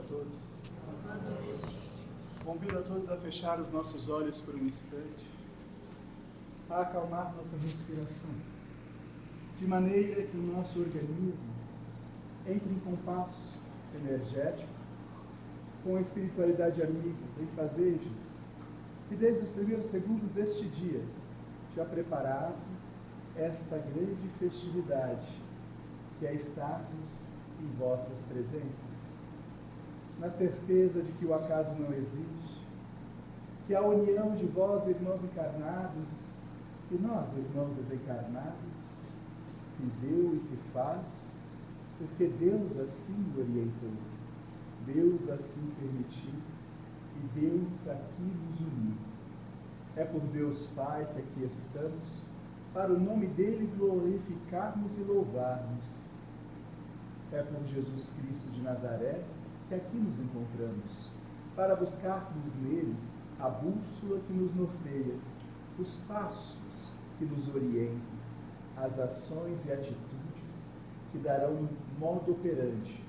todos. Convido a todos a fechar os nossos olhos por um instante, a acalmar nossa respiração, de maneira que o nosso organismo entre em compasso energético com a espiritualidade amiga e fazeja que desde os primeiros segundos deste dia já preparava esta grande festividade que é estarmos em vossas presenças, na certeza de que o acaso não existe, que a união de vós, irmãos encarnados, e nós, irmãos desencarnados, se deu e se faz, porque Deus assim o orientou, Deus assim permitiu, e Deus aqui nos uniu. É por Deus Pai que aqui estamos, para o nome dele glorificarmos e louvarmos. É por Jesus Cristo de Nazaré que aqui nos encontramos, para buscarmos nele a bússola que nos norteia, os passos que nos orientam, as ações e atitudes que darão modo operante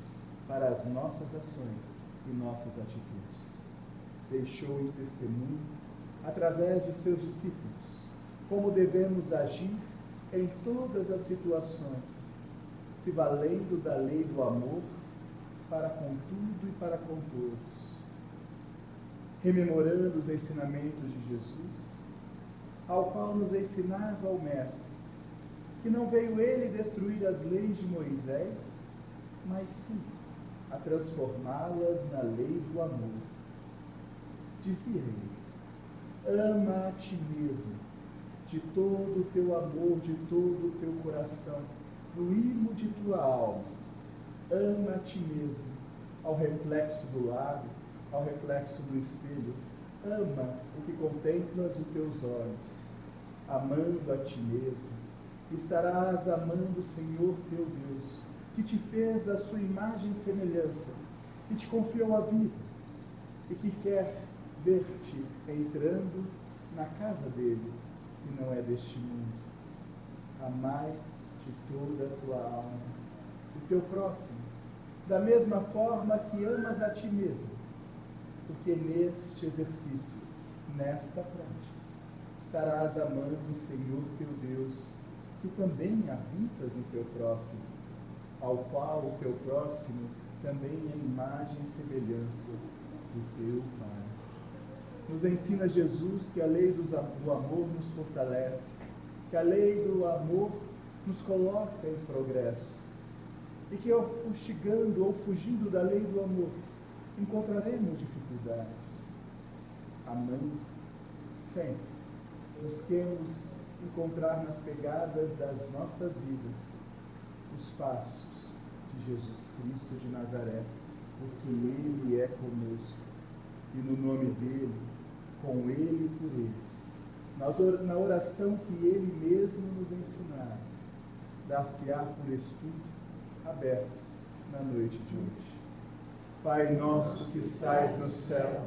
para as nossas ações e nossas atitudes. Deixou em testemunho, através de seus discípulos, como devemos agir em todas as situações, se valendo da lei do amor para com tudo e para com todos, rememorando os ensinamentos de Jesus, ao qual nos ensinava o Mestre, que não veio ele destruir as leis de Moisés, mas sim a transformá-las na lei do amor. Dizia ele: ama a ti mesmo, de todo o teu amor, de todo o teu coração, no imo de tua alma. Ama a ti mesmo, ao reflexo do lábio, ao reflexo do espelho. Ama o que contemplas os teus olhos. Amando a ti mesmo, estarás amando o Senhor teu Deus, que te fez a sua imagem e semelhança, que te confiou a vida e que quer ver-te entrando na casa dele, que não é deste mundo. Amai de toda a tua alma o teu próximo, da mesma forma que amas a ti mesmo, porque neste exercício, nesta prática, estarás amando o Senhor teu Deus, que também habitas no teu próximo, ao qual o teu próximo também é imagem e semelhança do teu Pai. Nos ensina Jesus que a lei do amor nos fortalece, que a lei do amor nos coloca em progresso, e que fustigando ou fugindo da lei do amor, encontraremos dificuldades. Amando, sempre busquemos encontrar nas pegadas das nossas vidas os passos de Jesus Cristo de Nazaré, porque Ele é conosco, e no nome dEle, com Ele e por Ele, na oração que Ele mesmo nos ensinar, dar-se-á por estudo aberto na noite de hoje. Pai nosso que estais no céu,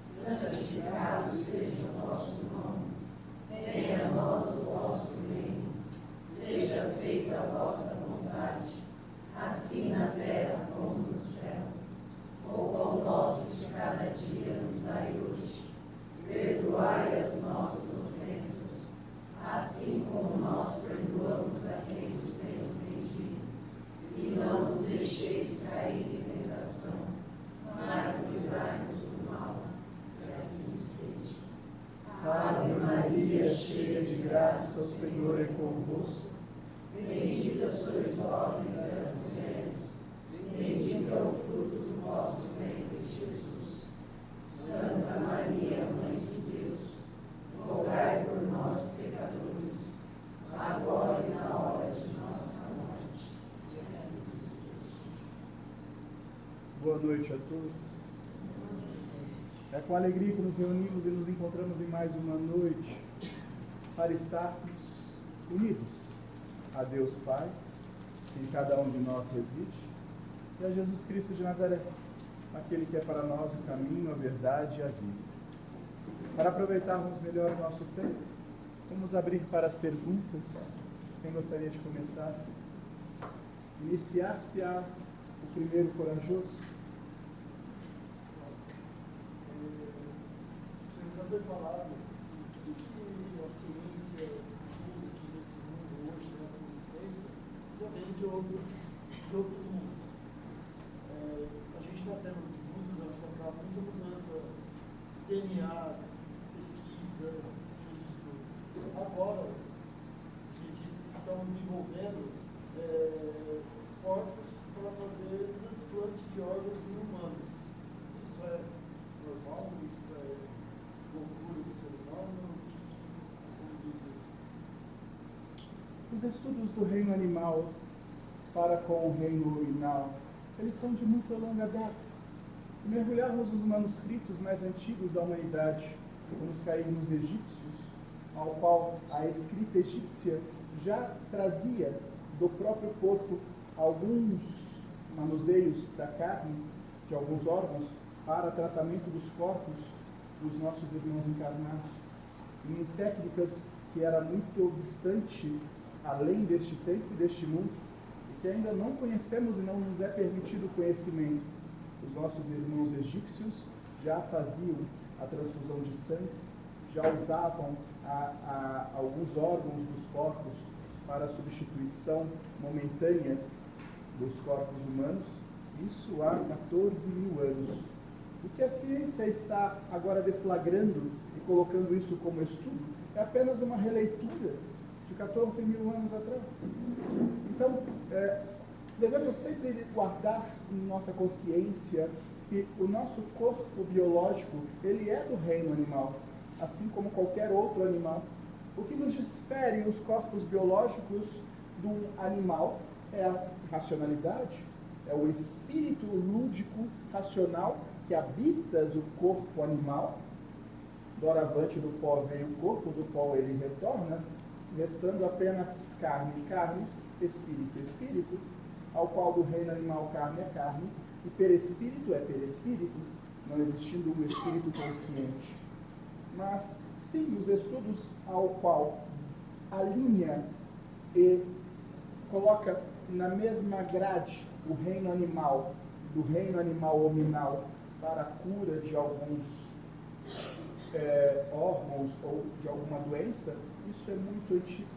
santificado seja o vosso nome, venha a nós o vosso reino, seja feita a vossa vontade, assim na terra como no céu. O pão nosso de cada dia nos dai hoje, perdoai as nossas ofensas, assim como nós perdoamos a quem nos tem ofendido, e não nos deixeis cair em tentação, mas livrai-nos do mal, que assim seja. Ave Maria, cheia de graça, o Senhor é convosco. Bendita sois vós entre as mulheres, bendito é o fruto do vosso ventre, Jesus. Santa Maria, Mãe de Deus, rogai por nós, pecadores, agora e na hora de nossa morte. Que assim seja. Boa noite a todos. É com alegria que nos reunimos e nos encontramos em mais uma noite para estarmos unidos a Deus Pai, que em cada um de nós reside, e a Jesus Cristo de Nazaré, aquele que é para nós o caminho, a verdade e a vida. Para aproveitarmos melhor o nosso tempo, vamos abrir para as perguntas. Quem gostaria de começar? Iniciar-se-á o primeiro corajoso. foi falado que tudo que a ciência usa aqui nesse mundo hoje, nessa existência, já vem de outros mundos. A gente está tendo, de muitos anos para cá, muita mudança de DNA, pesquisas, ensino de estudo. Agora, os cientistas estão desenvolvendo corpos para fazer transplante de órgãos em humanos. Isso é normal? Isso é loucura do ser humano? O que você me diz isso? Os estudos do reino animal para com o reino urinal, eles são de muito longa data. Se mergulharmos nos manuscritos mais antigos da humanidade, vamos cair nos egípcios, ao qual a escrita egípcia já trazia do próprio corpo alguns manuseios da carne, de alguns órgãos, para tratamento dos corpos dos nossos irmãos encarnados, em técnicas que era muito distante, além deste tempo e deste mundo, e que ainda não conhecemos e não nos é permitido o conhecimento. Os nossos irmãos egípcios já faziam a transfusão de sangue, já usavam alguns órgãos dos corpos para a substituição momentânea dos corpos humanos, isso há 14 mil anos. O que a ciência está agora deflagrando e colocando isso como estudo é apenas uma releitura de 14 mil anos atrás. Então, devemos sempre guardar em nossa consciência que o nosso corpo biológico, ele é do reino animal, assim como qualquer outro animal. O que nos difere os corpos biológicos do animal é a racionalidade, é o espírito lúdico racional que habita o corpo animal. Doravante do pó veio o corpo, do pó ele retorna, restando apenas carne, espírito, espírito, ao qual do reino animal carne é carne, e perespírito é perespírito, não existindo um espírito consciente. Mas sim, os estudos ao qual alinha e coloca na mesma grade o reino animal, do reino animal hominal, para a cura de alguns órgãos ou de alguma doença, isso é muito antigo.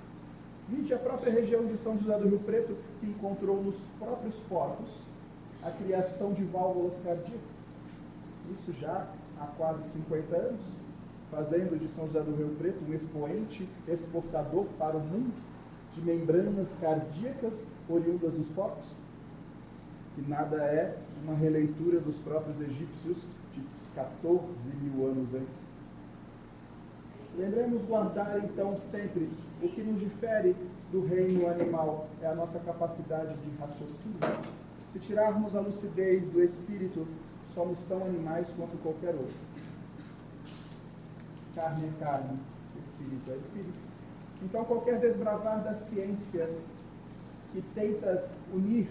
Vide a própria região de São José do Rio Preto, que encontrou nos próprios porcos a criação de válvulas cardíacas. Isso já há quase 50 anos, fazendo de São José do Rio Preto um expoente exportador para o mundo de membranas cardíacas oriundas dos porcos, que nada é uma releitura dos próprios egípcios de 14 mil anos antes. Lembremos guardar então sempre o que nos difere do reino animal é a nossa capacidade de raciocínio. Se tirarmos a lucidez do espírito, somos tão animais quanto qualquer outro. Carne é carne, espírito é espírito. Então qualquer desbravar da ciência que tenta unir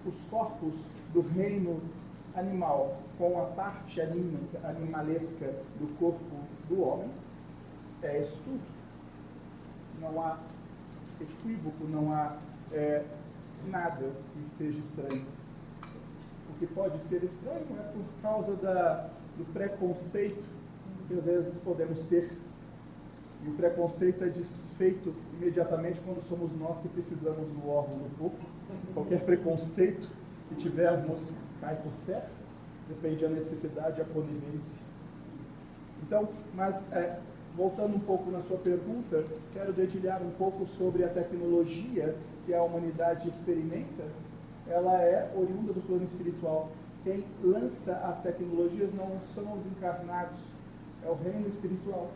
os corpos do reino animal com a parte animalesca do corpo do homem é estudo. Não há equívoco, não há nada que seja estranho. O que pode ser estranho é por causa do preconceito que às vezes podemos ter. E o preconceito é desfeito imediatamente quando somos nós que precisamos do órgão do corpo. Qualquer preconceito que tivermos cai por terra, depende da necessidade e a conivência. Então, mas voltando um pouco na sua pergunta, quero dedilhar um pouco sobre a tecnologia que a humanidade experimenta. Ela é oriunda do plano espiritual. Quem lança as tecnologias não são os encarnados, é o reino espiritual.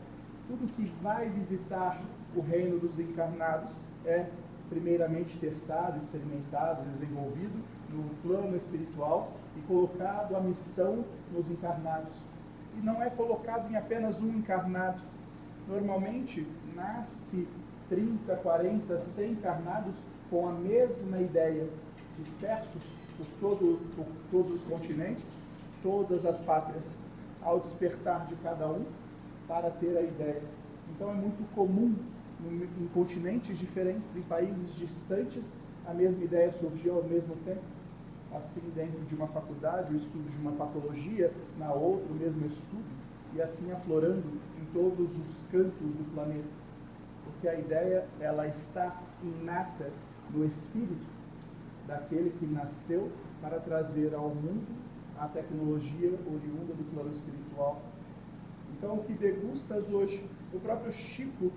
Tudo que vai visitar o reino dos encarnados é primeiramente testado, experimentado, desenvolvido no plano espiritual e colocado a missão nos encarnados. E não é colocado em apenas um encarnado. Normalmente nasce 30, 40, 100 encarnados com a mesma ideia, dispersos por todos os continentes, todas as pátrias, ao despertar de cada um para ter a ideia. Então é muito comum em continentes diferentes, em países distantes, a mesma ideia surgiu ao mesmo tempo. Assim, dentro de uma faculdade, o estudo de uma patologia, na outra, o mesmo estudo. e assim aflorando em todos os cantos do planeta. Porque a ideia, ela está inata no espírito daquele que nasceu para trazer ao mundo a tecnologia oriunda do plano espiritual. Então, o que degustas hoje, o próprio Chico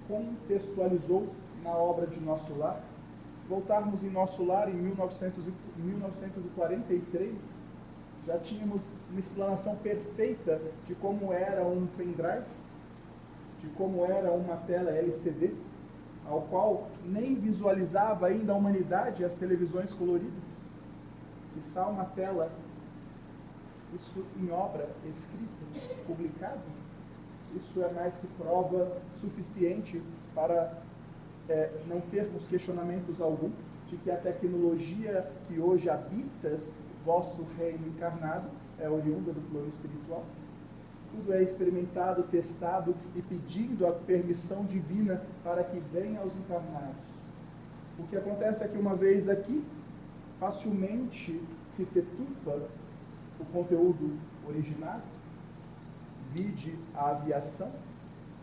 contextualizou na obra de Nosso Lar. Se voltarmos em Nosso Lar, em 1943, já tínhamos uma explanação perfeita de como era um pendrive, de como era uma tela LCD, ao qual nem visualizava ainda a humanidade e as televisões coloridas. Quiçá uma tela, isso em obra escrita, publicada, isso é mais que prova suficiente para não termos questionamentos algum de que a tecnologia que hoje habitas vosso reino encarnado é oriunda do plano espiritual. Tudo é experimentado, testado e pedindo a permissão divina para que venha aos encarnados. O que acontece é que uma vez aqui, facilmente se deturpa o conteúdo original, vide a aviação,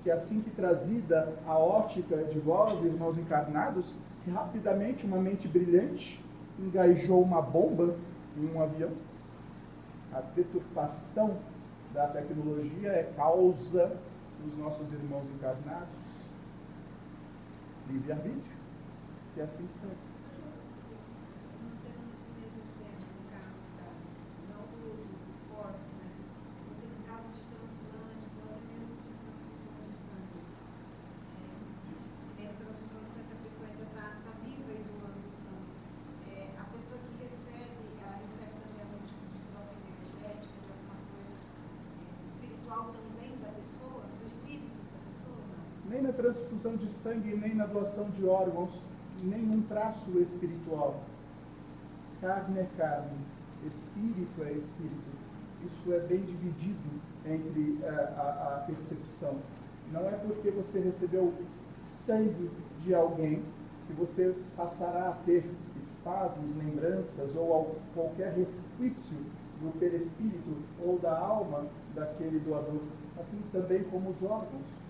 que assim que trazida a ótica de vós, irmãos encarnados, rapidamente uma mente brilhante engajou uma bomba em um avião. A deturpação da tecnologia é causa dos nossos irmãos encarnados. Livre-arbítrio. E assim segue. Mantendo nesse mesmo tema, no caso não dos corpos, mas no caso de transplantes ou até mesmo de transfusão de sangue. A transfusão de sangue, a pessoa ainda está viva e doando sangue. A pessoa que recebe, ela recebe também algum tipo de troca energética, de alguma coisa espiritual também da pessoa, do espírito da pessoa, não? Nem na transfusão de sangue, nem na doação de órgãos, nenhum traço espiritual. Carne é carne, espírito é espírito. Isso é bem dividido entre a percepção. Não é porque você recebeu sangue de alguém que você passará a ter espasmos, lembranças ou qualquer resquício do perispírito ou da alma daquele doador. Assim também como os órgãos.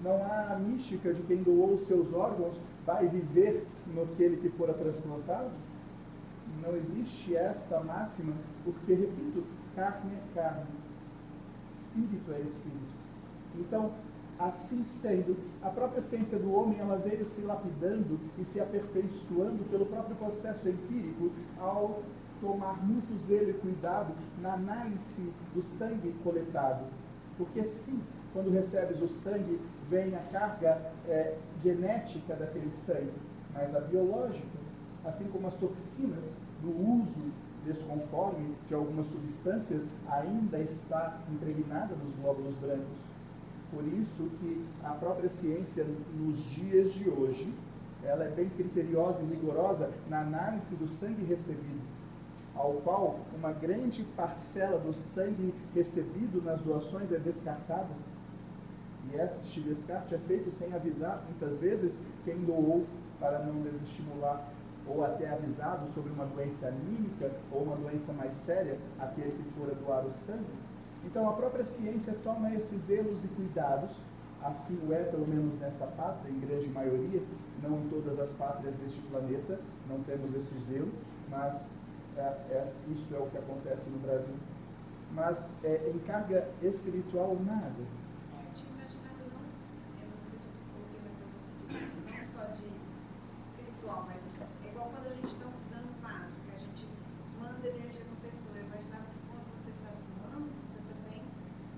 Não há a mística de quem doou os seus órgãos vai viver naquele que fora transplantado. Não existe esta máxima, porque, repito, carne é carne, espírito é espírito. Então, assim sendo, a própria essência do homem, ela veio se lapidando e se aperfeiçoando pelo próprio processo empírico ao tomar muito zelo e cuidado na análise do sangue coletado. Porque sim, quando recebes o sangue, vem a carga genética daquele sangue, mas a biológica, assim como as toxinas do uso desconforme de algumas substâncias, ainda está impregnada nos glóbulos brancos. Por isso que a própria ciência, nos dias de hoje, ela é bem criteriosa e rigorosa na análise do sangue recebido, ao qual uma grande parcela do sangue recebido nas doações é descartada. E este descarte é feito sem avisar, muitas vezes, quem doou para não desestimular, ou até avisado sobre uma doença anímica ou uma doença mais séria, aquele que fora doar o sangue. Então a própria ciência toma esses zelos e cuidados, assim o é pelo menos nesta pátria, em grande maioria, não em todas as pátrias deste planeta, não temos esse zelo, mas isso é o que acontece no Brasil. Mas em carga espiritual, nada. Tinha imaginado, eu não sei se eu coloquei na pergunta, não só de espiritual, mas é igual quando a gente está dando passe, que a gente manda energia para a pessoa. Eu imaginava que quando você está doando, você também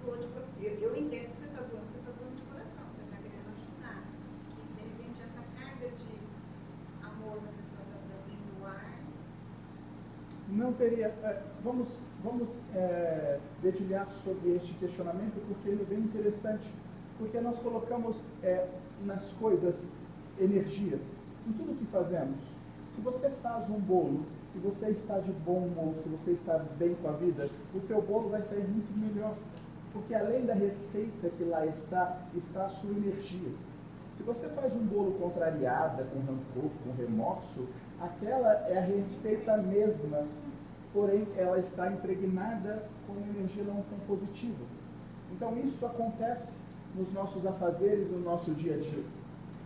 doa de coração. Eu entendo que você está doando de coração, você está querendo ajudar. Que de repente essa carga de amor que a pessoa está dando em doar. Não teria. Vamos dedilhar sobre este questionamento, porque ele é bem interessante. Porque nós colocamos nas coisas energia, em tudo que fazemos. Se você faz um bolo e você está de bom humor, se você está bem com a vida, o teu bolo vai sair muito melhor. Porque além da receita que lá está a sua energia. Se você faz um bolo contrariada, com rancor, com remorso, aquela é a receita mesma, porém ela está impregnada com uma energia não tão positiva. Então isso acontece nos nossos afazeres, no nosso dia a dia.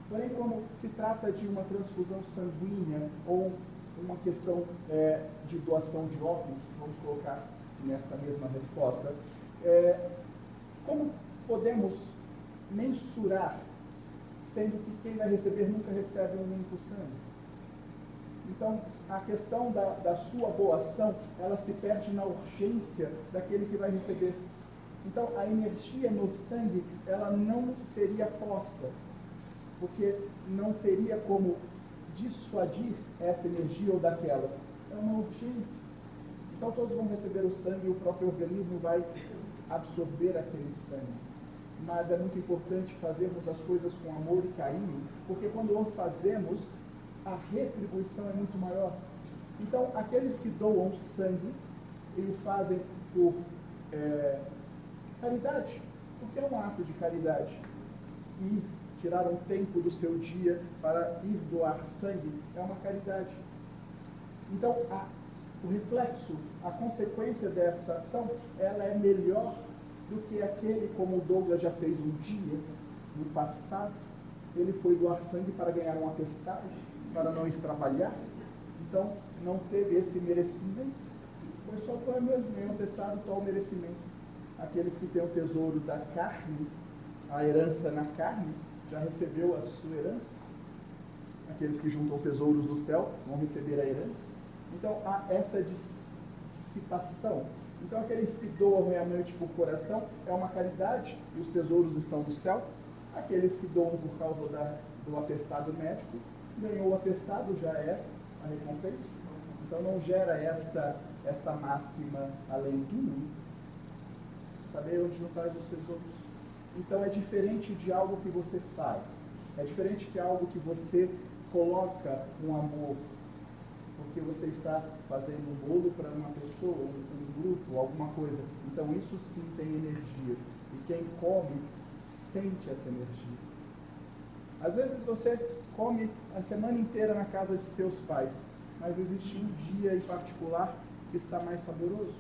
Porém, quando se trata de uma transfusão sanguínea ou uma questão de doação de órgãos, vamos colocar nesta mesma resposta, como podemos mensurar, sendo que quem vai receber nunca recebe um limpo sangue? Então, a questão da sua boa ação, ela se perde na urgência daquele que vai receber. Então, a energia no sangue, ela não seria posta, porque não teria como dissuadir essa energia ou daquela. É uma urgência. Então, todos vão receber o sangue e o próprio organismo vai absorver aquele sangue. Mas é muito importante fazermos as coisas com amor e carinho, porque quando o fazemos, a retribuição é muito maior. Então, aqueles que doam sangue, eles fazem por caridade, porque é um ato de caridade. E tirar um tempo do seu dia para ir doar sangue é uma caridade. Então, o reflexo, a consequência desta ação, ela é melhor do que aquele, como o Douglas já fez um dia, no passado, ele foi doar sangue para ganhar um atestado, para não ir trabalhar, então não teve esse merecimento, foi só por mesmo, ganhou um atestado, tal merecimento. Aqueles que têm o tesouro da carne, a herança na carne, já recebeu a sua herança. Aqueles que juntam tesouros do céu vão receber a herança. Então há essa dissipação. Então aqueles que doam realmente por coração é uma caridade e os tesouros estão no céu. Aqueles que doam por causa do atestado médico, ganhou o atestado, já é a recompensa. Então não gera esta máxima além do mundo. Saber onde juntar os tesouros. Então é diferente de algo que você faz. É diferente de algo que você coloca um amor. Porque você está fazendo um bolo para uma pessoa, um grupo, alguma coisa. Então isso sim tem energia. E quem come, sente essa energia. Às vezes você come a semana inteira na casa de seus pais, mas existe um dia em particular que está mais saboroso.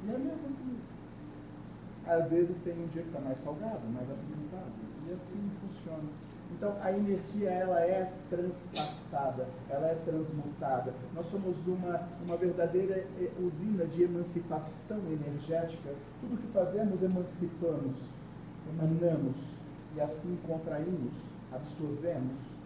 E é a mesma comida. Às vezes tem um dia que está mais salgado, mais apimentado. E assim funciona. Então a energia ela é transpassada, ela é transmutada. Nós somos uma verdadeira usina de emancipação energética. Tudo que fazemos emancipamos, emanamos e assim contraímos, absorvemos.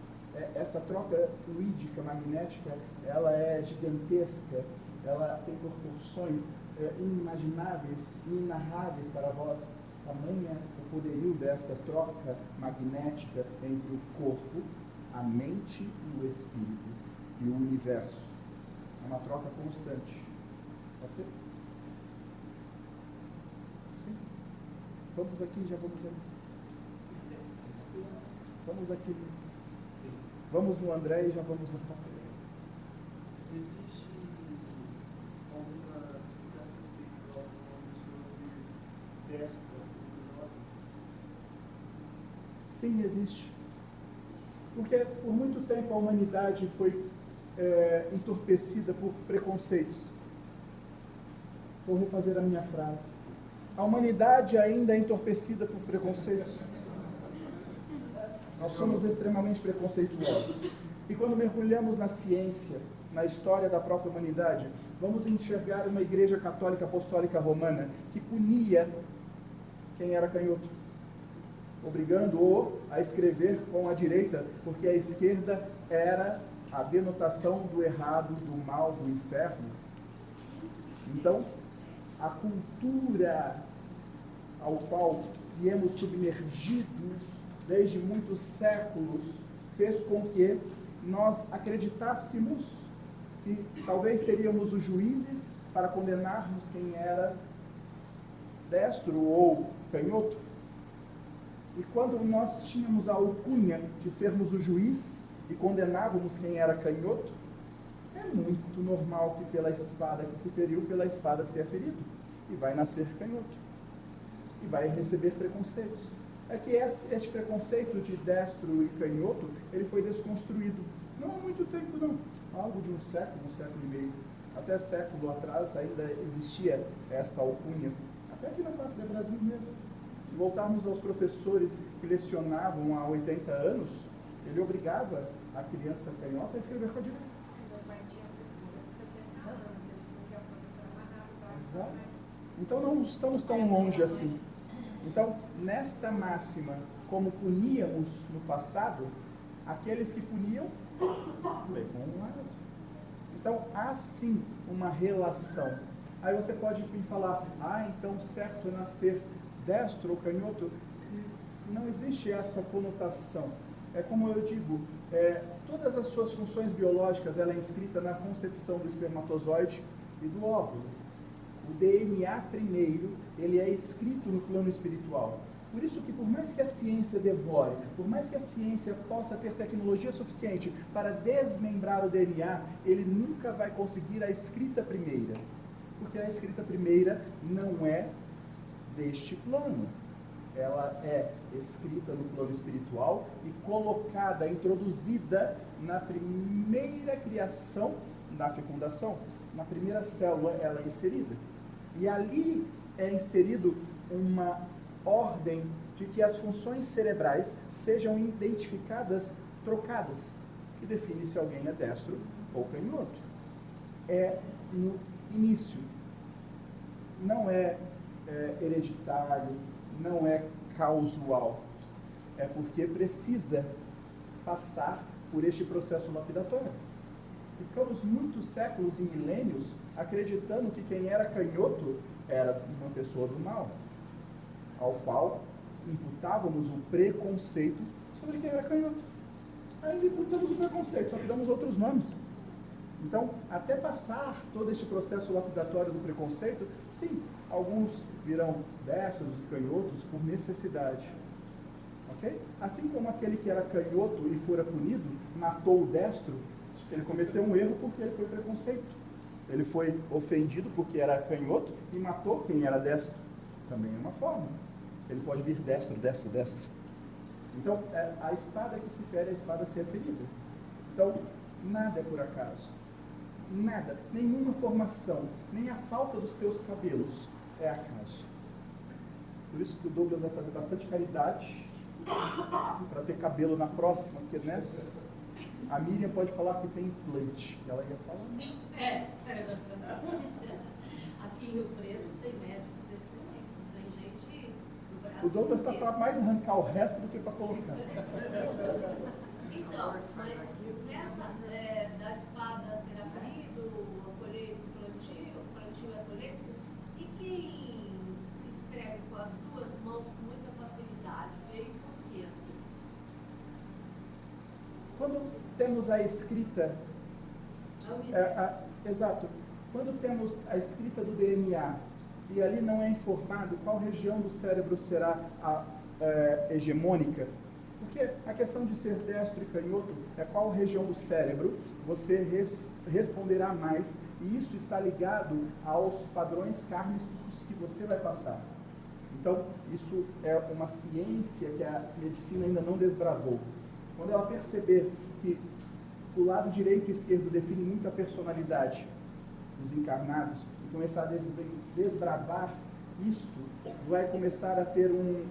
Essa troca fluídica, magnética, ela é gigantesca, ela tem proporções inimagináveis, inenarráveis para vós. Tamanha o poderio dessa troca magnética entre o corpo, a mente e o espírito e o universo. É uma troca constante. Ok? Sim? Vamos aqui, já vamos aí. Vamos aqui. Vamos no André e já vamos no Papai. Existe alguma explicação espiritual sobre destra? Sim, existe. Porque por muito tempo a humanidade foi entorpecida por preconceitos. Vou refazer a minha frase. A humanidade ainda é entorpecida por preconceitos. Nós somos extremamente preconceituosos. E quando mergulhamos na ciência, na história da própria humanidade, vamos enxergar uma igreja católica apostólica romana que punia quem era canhoto, obrigando-o a escrever com a direita, porque a esquerda era a denotação do errado, do mal, do inferno. Então, a cultura ao qual viemos submergidos desde muitos séculos fez com que nós acreditássemos que talvez seríamos os juízes para condenarmos quem era destro ou canhoto. E quando nós tínhamos a alcunha de sermos o juiz e condenávamos quem era canhoto, é muito normal que pela espada que se feriu, pela espada seja ferido. E vai nascer canhoto. E vai receber preconceitos. É que este preconceito de destro e canhoto, ele foi desconstruído. Não há muito tempo, não. Algo de um século e meio. Até século atrás ainda existia esta alcunha. até aqui na Pátria Brasil mesmo. Se voltarmos aos professores que lecionavam há 80 anos, ele obrigava a criança canhota a escrever com a direita. Meu pai tinha 70 anos, ele falou que a professora amarrava o braço. Exato. Então não estamos tão longe assim. Então, nesta máxima, como puníamos no passado, aqueles que puniam, bem, com arte. Então, há sim uma relação. Aí você pode me falar, então certo é nascer destro ou canhoto? Não existe essa conotação. É como eu digo, todas as suas funções biológicas, ela é inscrita na concepção do espermatozoide e do óvulo. O DNA primeiro, ele é escrito no plano espiritual. Por isso que por mais que a ciência devore, por mais que a ciência possa ter tecnologia suficiente para desmembrar o DNA, ele nunca vai conseguir a escrita primeira. Porque a escrita primeira não é deste plano. Ela é escrita no plano espiritual e colocada, introduzida na primeira criação, na fecundação. Na primeira célula ela é inserida. E ali é inserido uma ordem de que as funções cerebrais sejam identificadas, trocadas, que define se alguém é destro ou canhoto. É no início. Não é hereditário, não é causal. É porque precisa passar por este processo lapidatório. Ficamos muitos séculos e milênios acreditando que quem era canhoto era uma pessoa do mal, ao qual imputávamos o preconceito sobre quem era canhoto. Aí imputamos o preconceito, só que damos outros nomes. Então, até passar todo este processo lapidatório do preconceito, sim, alguns virão destros e canhotos por necessidade. Ok? Assim como aquele que era canhoto e fora punido, matou o destro, ele cometeu um erro porque ele foi preconceito. Ele foi ofendido porque era canhoto e matou quem era destro. Também é uma forma. Ele pode vir destro, destro, destro. Então, a espada que se fere, a espada ser ferida. Então, nada é por acaso. Nada, nenhuma formação, nem a falta dos seus cabelos é acaso. Por isso que o Douglas vai fazer bastante caridade para ter cabelo na próxima, porque nessa a Miriam pode falar que tem implante. Ela ia falar. Aqui em Rio Preto tem médicos excelentes, vem gente do Brasil. O Douglas está para mais arrancar o resto do que para colocar. Então, mas nessa da espada será ferido, a colheita, o plantio é colheita, e quem escreve com as duas mãos com muita facilidade, veio por quê assim? Quando temos a escrita, exato, quando temos a escrita do DNA e ali não é informado qual região do cérebro será a hegemônica, porque a questão de ser destro e canhoto é qual região do cérebro você responderá mais, e isso está ligado aos padrões kármicos que você vai passar. Então, isso é uma ciência que a medicina ainda não desbravou. Quando ela perceber que o lado direito e esquerdo define muito a personalidade dos encarnados, e começar a desbravar isto, vai começar a ter um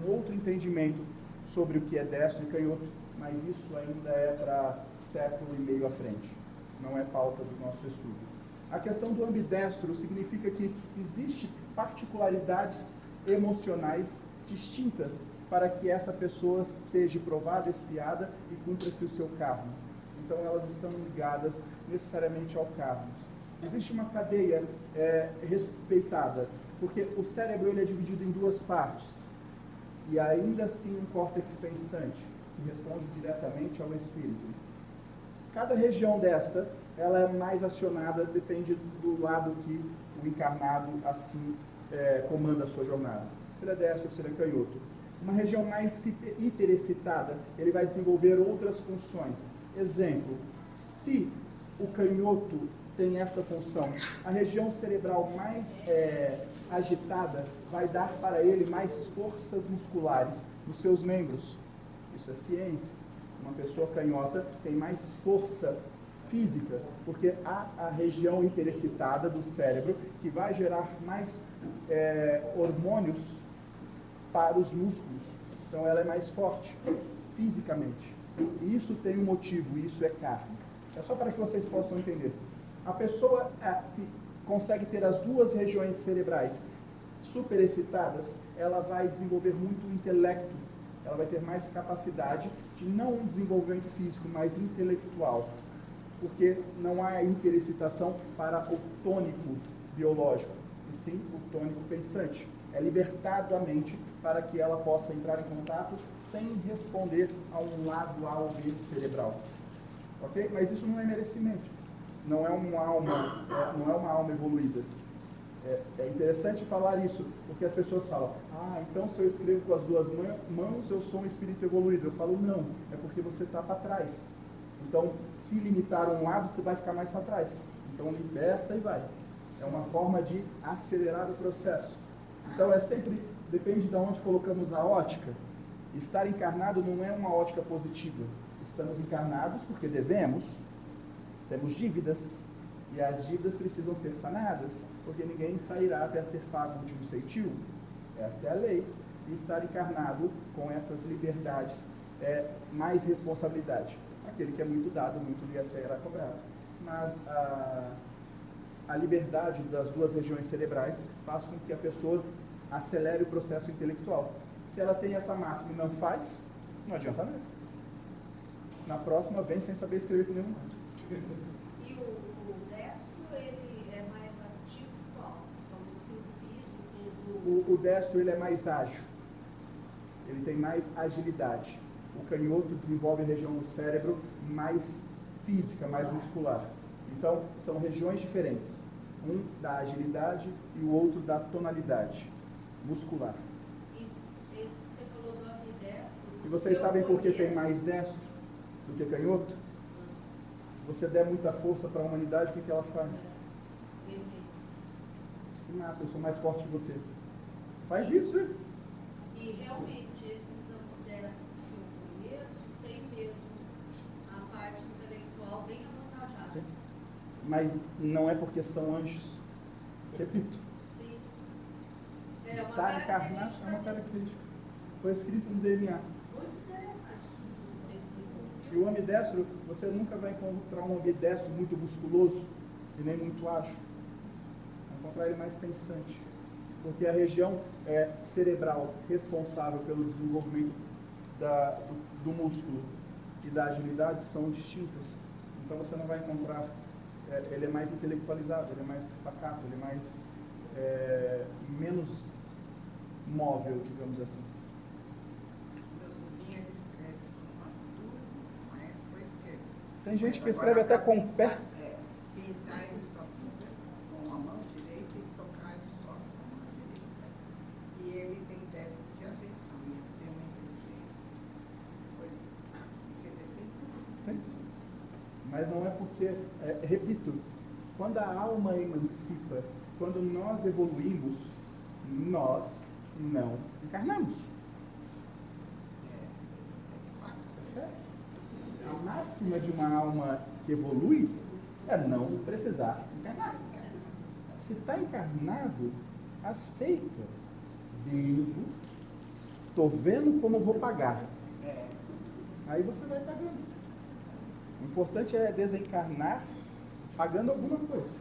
outro entendimento sobre o que é destro e canhoto, mas isso ainda é para século e meio à frente, não é pauta do nosso estudo. A questão do ambidestro significa que existem particularidades emocionais distintas para que essa pessoa seja provada, expiada e cumpra-se o seu karma. Então elas estão ligadas necessariamente ao karma. Existe uma cadeia respeitada, porque o cérebro ele é dividido em duas partes, e ainda assim um córtex pensante, que responde diretamente ao espírito. Cada região desta, ela é mais acionada, depende do lado que o encarnado assim comanda a sua jornada. Se ele é destro, se ele é canhoto. Uma região mais hiperexcitada, ele vai desenvolver outras funções. Exemplo, se o canhoto tem esta função, a região cerebral mais agitada vai dar para ele mais forças musculares nos seus membros. Isso é ciência. Uma pessoa canhota tem mais força física, porque há a região hiperexcitada do cérebro que vai gerar mais hormônios para os músculos. Então ela é mais forte fisicamente. E isso tem um motivo, isso é carne. É só para que vocês possam entender. A pessoa que consegue ter as duas regiões cerebrais superexcitadas, ela vai desenvolver muito intelecto. Ela vai ter mais capacidade de não um desenvolvimento físico, mas intelectual. Porque não há hiperexcitação para o tônico biológico, e sim o tônico pensante. É libertado a mente para que ela possa entrar em contato sem responder a um lado A ou B cerebral. Ok? Mas isso não é merecimento. Não é uma alma evoluída. É interessante falar isso, porque as pessoas falam, então se eu escrevo com as duas mãos, eu sou um espírito evoluído. Eu falo, não, é porque você está para trás. Então, se limitar um lado, você vai ficar mais para trás. Então, liberta e vai. É uma forma de acelerar o processo. Então, depende de onde colocamos a ótica. Estar encarnado não é uma ótica positiva. Estamos encarnados porque devemos, temos dívidas. E as dívidas precisam ser sanadas, porque ninguém sairá até ter pago o último ceitil. Esta é a lei. E estar encarnado com essas liberdades é mais responsabilidade. Aquele que é muito dado, muito lhe será cobrado. Mas a liberdade das duas regiões cerebrais faz com que a pessoa acelere o processo intelectual. Se ela tem essa máxima e não faz, não adianta nada. Na próxima, vem sem saber escrever com nenhum lado. E o destro, ele é mais ativo qual? Você falou que o físico... O destro ele é mais ágil. Ele tem mais agilidade. O canhoto desenvolve a região do cérebro mais física, mais muscular. Então, são regiões diferentes. Um da agilidade e o outro da tonalidade muscular. Isso que você falou do ambidestro... E vocês sabem por que tem mais destro do que canhoto? Se você der muita força para a humanidade, o que ela faz? Se mata, eu sou mais forte que você. Faz isso, hein? E realmente, esses ambidestros que eu conheço, tem mesmo a parte intelectual bem avantajada. Sim. Mas não é porque são anjos. Repito. Sim. Estar encarnado é uma característica. Foi escrito no DNA. Muito interessante isso que você explicou. E o ambidestro, você nunca vai encontrar um ambidestro muito musculoso e nem muito ágil. Vai encontrar ele mais pensante. Porque a região cerebral responsável pelo desenvolvimento do músculo e da agilidade são distintas. Então você não vai encontrar, ele é mais intelectualizado, ele é mais pacato, ele é mais menos móvel, digamos assim. Meu sobrinho ele escreve com as duas mãos com a esquerda. Tem gente que escreve até com o pé. Pintar ele só pinta com a mão direita e tocar só com a mão direita. E ele tem déficit de atenção, ele tem uma inteligência. Quer dizer, tem tudo. Tem. Mas não é porque, repito, quando a alma emancipa, quando nós evoluímos, nós não encarnamos. Percebe? A máxima de uma alma que evolui é não precisar encarnar. Se está encarnado, aceita. Devo, estou vendo como vou pagar. Aí você vai pagando. O importante é desencarnar pagando alguma coisa.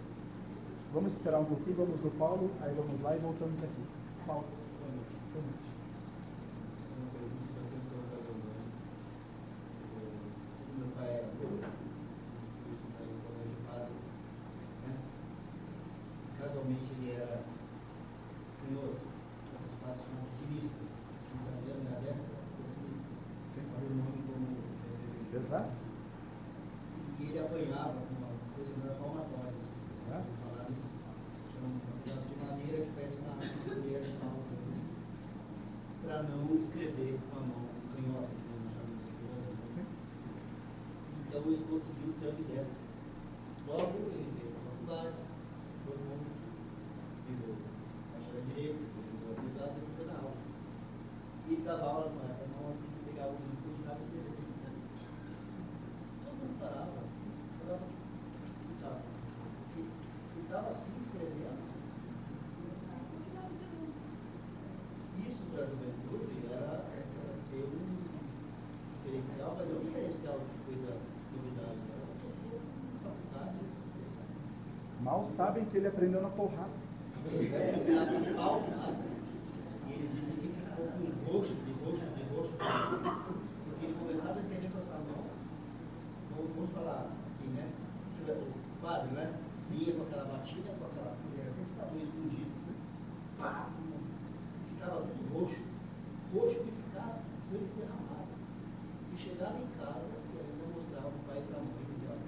Vamos esperar um pouquinho, vamos no Paulo, aí vamos lá e voltamos aqui. Paulo. Boa noite. Boa noite. Uma pergunta só tem sobre a razão, né? Meu pai era pobre, fui estudar em colégio padre, né? Casualmente ele era canhoto, os padres chamam de sinistro, se não me engano, na destra, é sinistro. Sim. Olha o nome como Exato. E ele apanhava com uma coisa na palmatória, não sei se vocês já falaram isso, que é um pedaço de madeira que parece uma colher de pau, para não escrever com a mão canhota, que nós chamamos de Brasil. Sim. Então ele conseguiu ser ambidestro. Logo ele fez a faculdade, formou, virou bacharel em direito, virou advogado e foi na aula. E dava aula com essa mão, pegava o disco e continuava escrevendo. Todo mundo parava, falava, para a juventude era ser um diferencial, mas não um diferencial de coisa novidade, era uma pessoa com faculdades especiais. Mal sabem que ele aprendeu na porrada. E ele disse que ficou com roxos e roxos e roxos, porque ele começava a escrever com essa mão, vamos falar assim, né? O padre, né? Ia com aquela batida, com aquela colher desse tamanho escondido, né? Pá! Ficava tudo roxo, roxo e ficava sangue derramado. E chegava em casa e ainda mostrava para o pai e para a mãe, dizia, olha,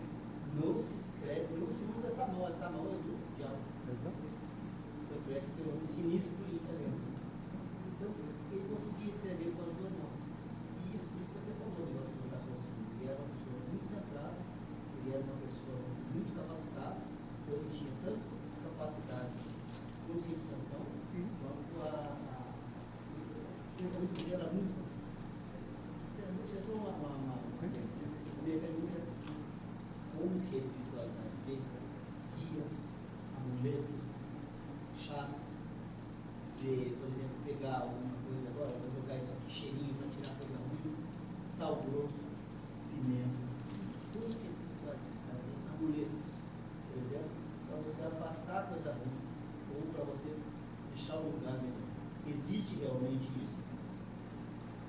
não se escreve, não se usa essa mão é do diabo. Exato. Tanto é que tem um nome sinistro em italiano. Então, ele conseguia escrever com as duas mãos. E isso que você falou, o negócio do raciocínio. Ele era uma pessoa muito centrada, ele era uma pessoa muito capacitada, então ele tinha tanto capacidade de conscientização, quanto o pensamento dele era muito. Se é só uma minha pergunta é assim, como que a espiritualidade vê guias, amuletos, chás, de, por exemplo, pegar alguma coisa agora, vou jogar isso aqui cheirinho para tirar coisa ruim, sal grosso, pimenta, tudo que amuletos, por exemplo, para você afastar a coisa ruim, ou para você deixar o lugar assim. Existe realmente isso?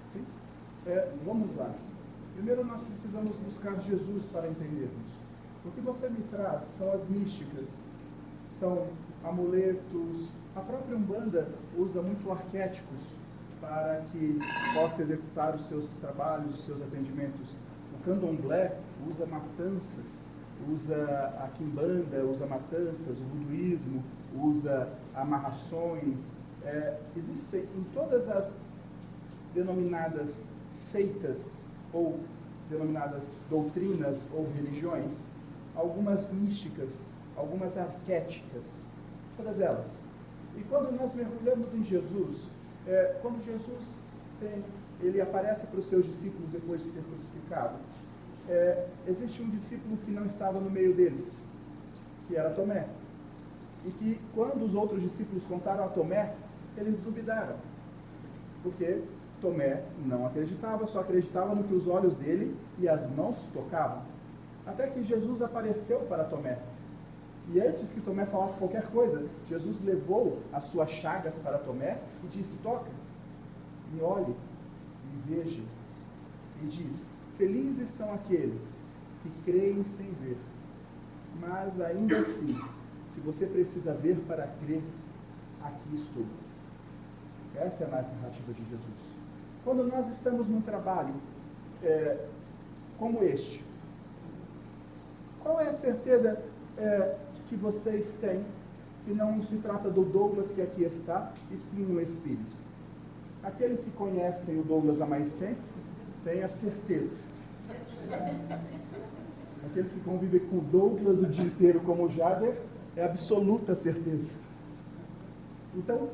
Sim. Vamos lá. Primeiro nós precisamos buscar Jesus para entendermos. O que você me traz são as místicas, são amuletos. A própria Umbanda usa muito arquétipos para que possa executar os seus trabalhos, os seus atendimentos. O Candomblé usa matanças, usa a Quimbanda, usa matanças, o voduísmo usa amarrações. Existem em todas as denominadas seitas ou denominadas doutrinas ou religiões, algumas místicas, algumas arquéticas, todas elas. E quando nós mergulhamos em Jesus, quando Jesus ele aparece para os seus discípulos depois de ser crucificado, existe um discípulo que não estava no meio deles, que era Tomé. E que quando os outros discípulos contaram a Tomé, eles duvidaram, porque Tomé não acreditava, só acreditava no que os olhos dele e as mãos tocavam. Até que Jesus apareceu para Tomé. E antes que Tomé falasse qualquer coisa, Jesus levou as suas chagas para Tomé e disse, toca, me olhe, me veja. E diz, felizes são aqueles que creem sem ver. Mas ainda assim, se você precisa ver para crer, aqui estou. Essa é a narrativa de Jesus. Quando nós estamos num trabalho como este, qual é a certeza que vocês têm que não se trata do Douglas que aqui está, e sim no Espírito? Aqueles que conhecem o Douglas há mais tempo, têm a certeza. Aqueles que convivem com o Douglas o dia inteiro como o Jader, é absoluta certeza. Então,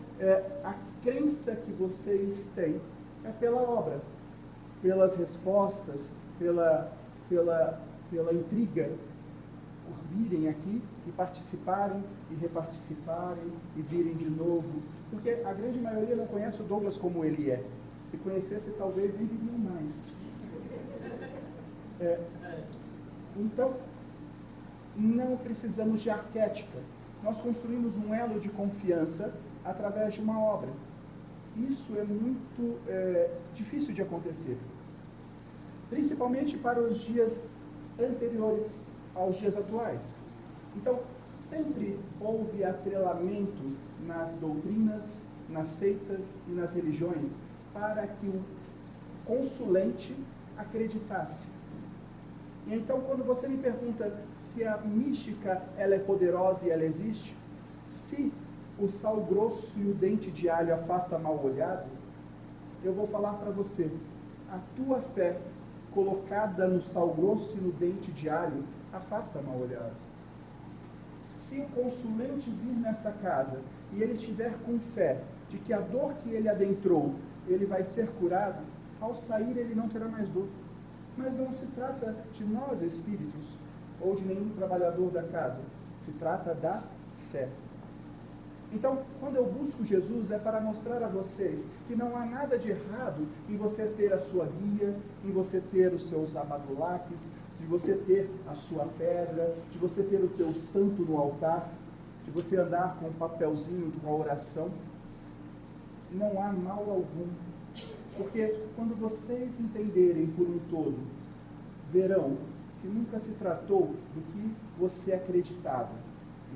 a crença que vocês têm é pela obra, pelas respostas, pela intriga, por virem aqui e participarem e reparticiparem e virem de novo, porque a grande maioria não conhece o Douglas como ele é. Se conhecesse, talvez nem viriam mais. Então, não precisamos de arquétipa. Nós construímos um elo de confiança através de uma obra. Isso é muito difícil de acontecer, principalmente para os dias anteriores aos dias atuais. Então, sempre houve atrelamento nas doutrinas, nas seitas e nas religiões para que o consulente acreditasse. E então, quando você me pergunta se a mística ela é poderosa e ela existe, se o sal grosso e o dente de alho afasta mal olhado, eu vou falar para você, a tua fé colocada no sal grosso e no dente de alho afasta mal olhado. Se o consulente vir nesta casa e ele tiver com fé de que a dor que ele adentrou, ele vai ser curado, ao sair ele não terá mais dor. Mas não se trata de nós espíritos ou de nenhum trabalhador da casa, se trata da fé. Então, quando eu busco Jesus, é para mostrar a vocês que não há nada de errado em você ter a sua guia, em você ter os seus abadulaques, de você ter a sua pedra, de você ter o teu santo no altar, de você andar com um papelzinho com a oração. Não há mal algum. Porque quando vocês entenderem por um todo, verão que nunca se tratou do que você acreditava,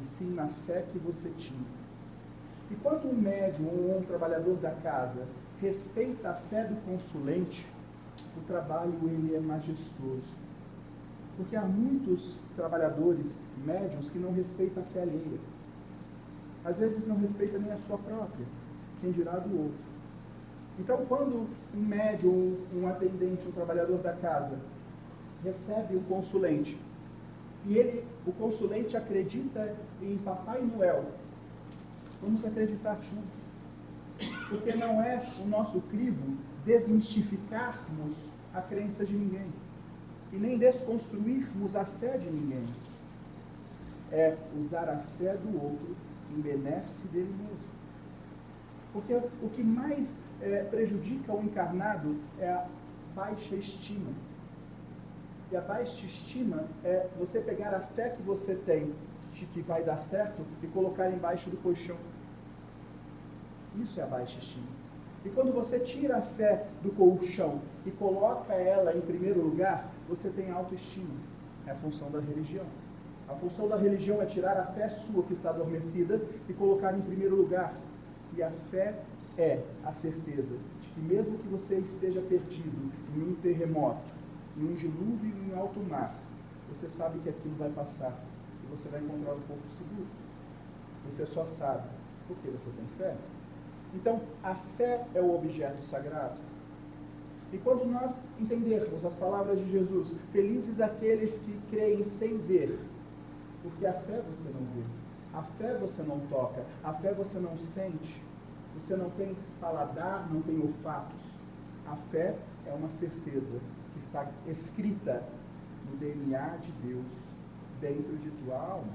e sim na fé que você tinha. E quando um médium ou um trabalhador da casa respeita a fé do consulente, o trabalho ele é majestoso. Porque há muitos trabalhadores médiuns que não respeitam a fé alheia. Às vezes não respeita nem a sua própria, quem dirá do outro. Então, quando um médium, um atendente, um trabalhador da casa recebe um consulente, e o consulente acredita em Papai Noel, vamos acreditar juntos. Porque não é o nosso crivo desmistificarmos a crença de ninguém. E nem desconstruirmos a fé de ninguém. É usar a fé do outro em benefício dele mesmo. Porque o que mais prejudica o encarnado é a baixa estima. E a baixa estima é você pegar a fé que você tem, de que vai dar certo, e colocar embaixo do colchão. Isso é a baixa estima. E quando você tira a fé do colchão e coloca ela em primeiro lugar, você tem autoestima. É a função da religião. A função da religião é tirar a fé sua que está adormecida e colocar em primeiro lugar. E a fé é a certeza de que mesmo que você esteja perdido em um terremoto, em um dilúvio e em alto mar, você sabe que aquilo vai passar e você vai encontrar um porto seguro. Você só sabe porque você tem fé. Então, a fé é o objeto sagrado. E quando nós entendermos as palavras de Jesus, felizes aqueles que creem sem ver, porque a fé você não vê, a fé você não toca, a fé você não sente, você não tem paladar, não tem olfatos. A fé é uma certeza que está escrita no DNA de Deus dentro de tua alma.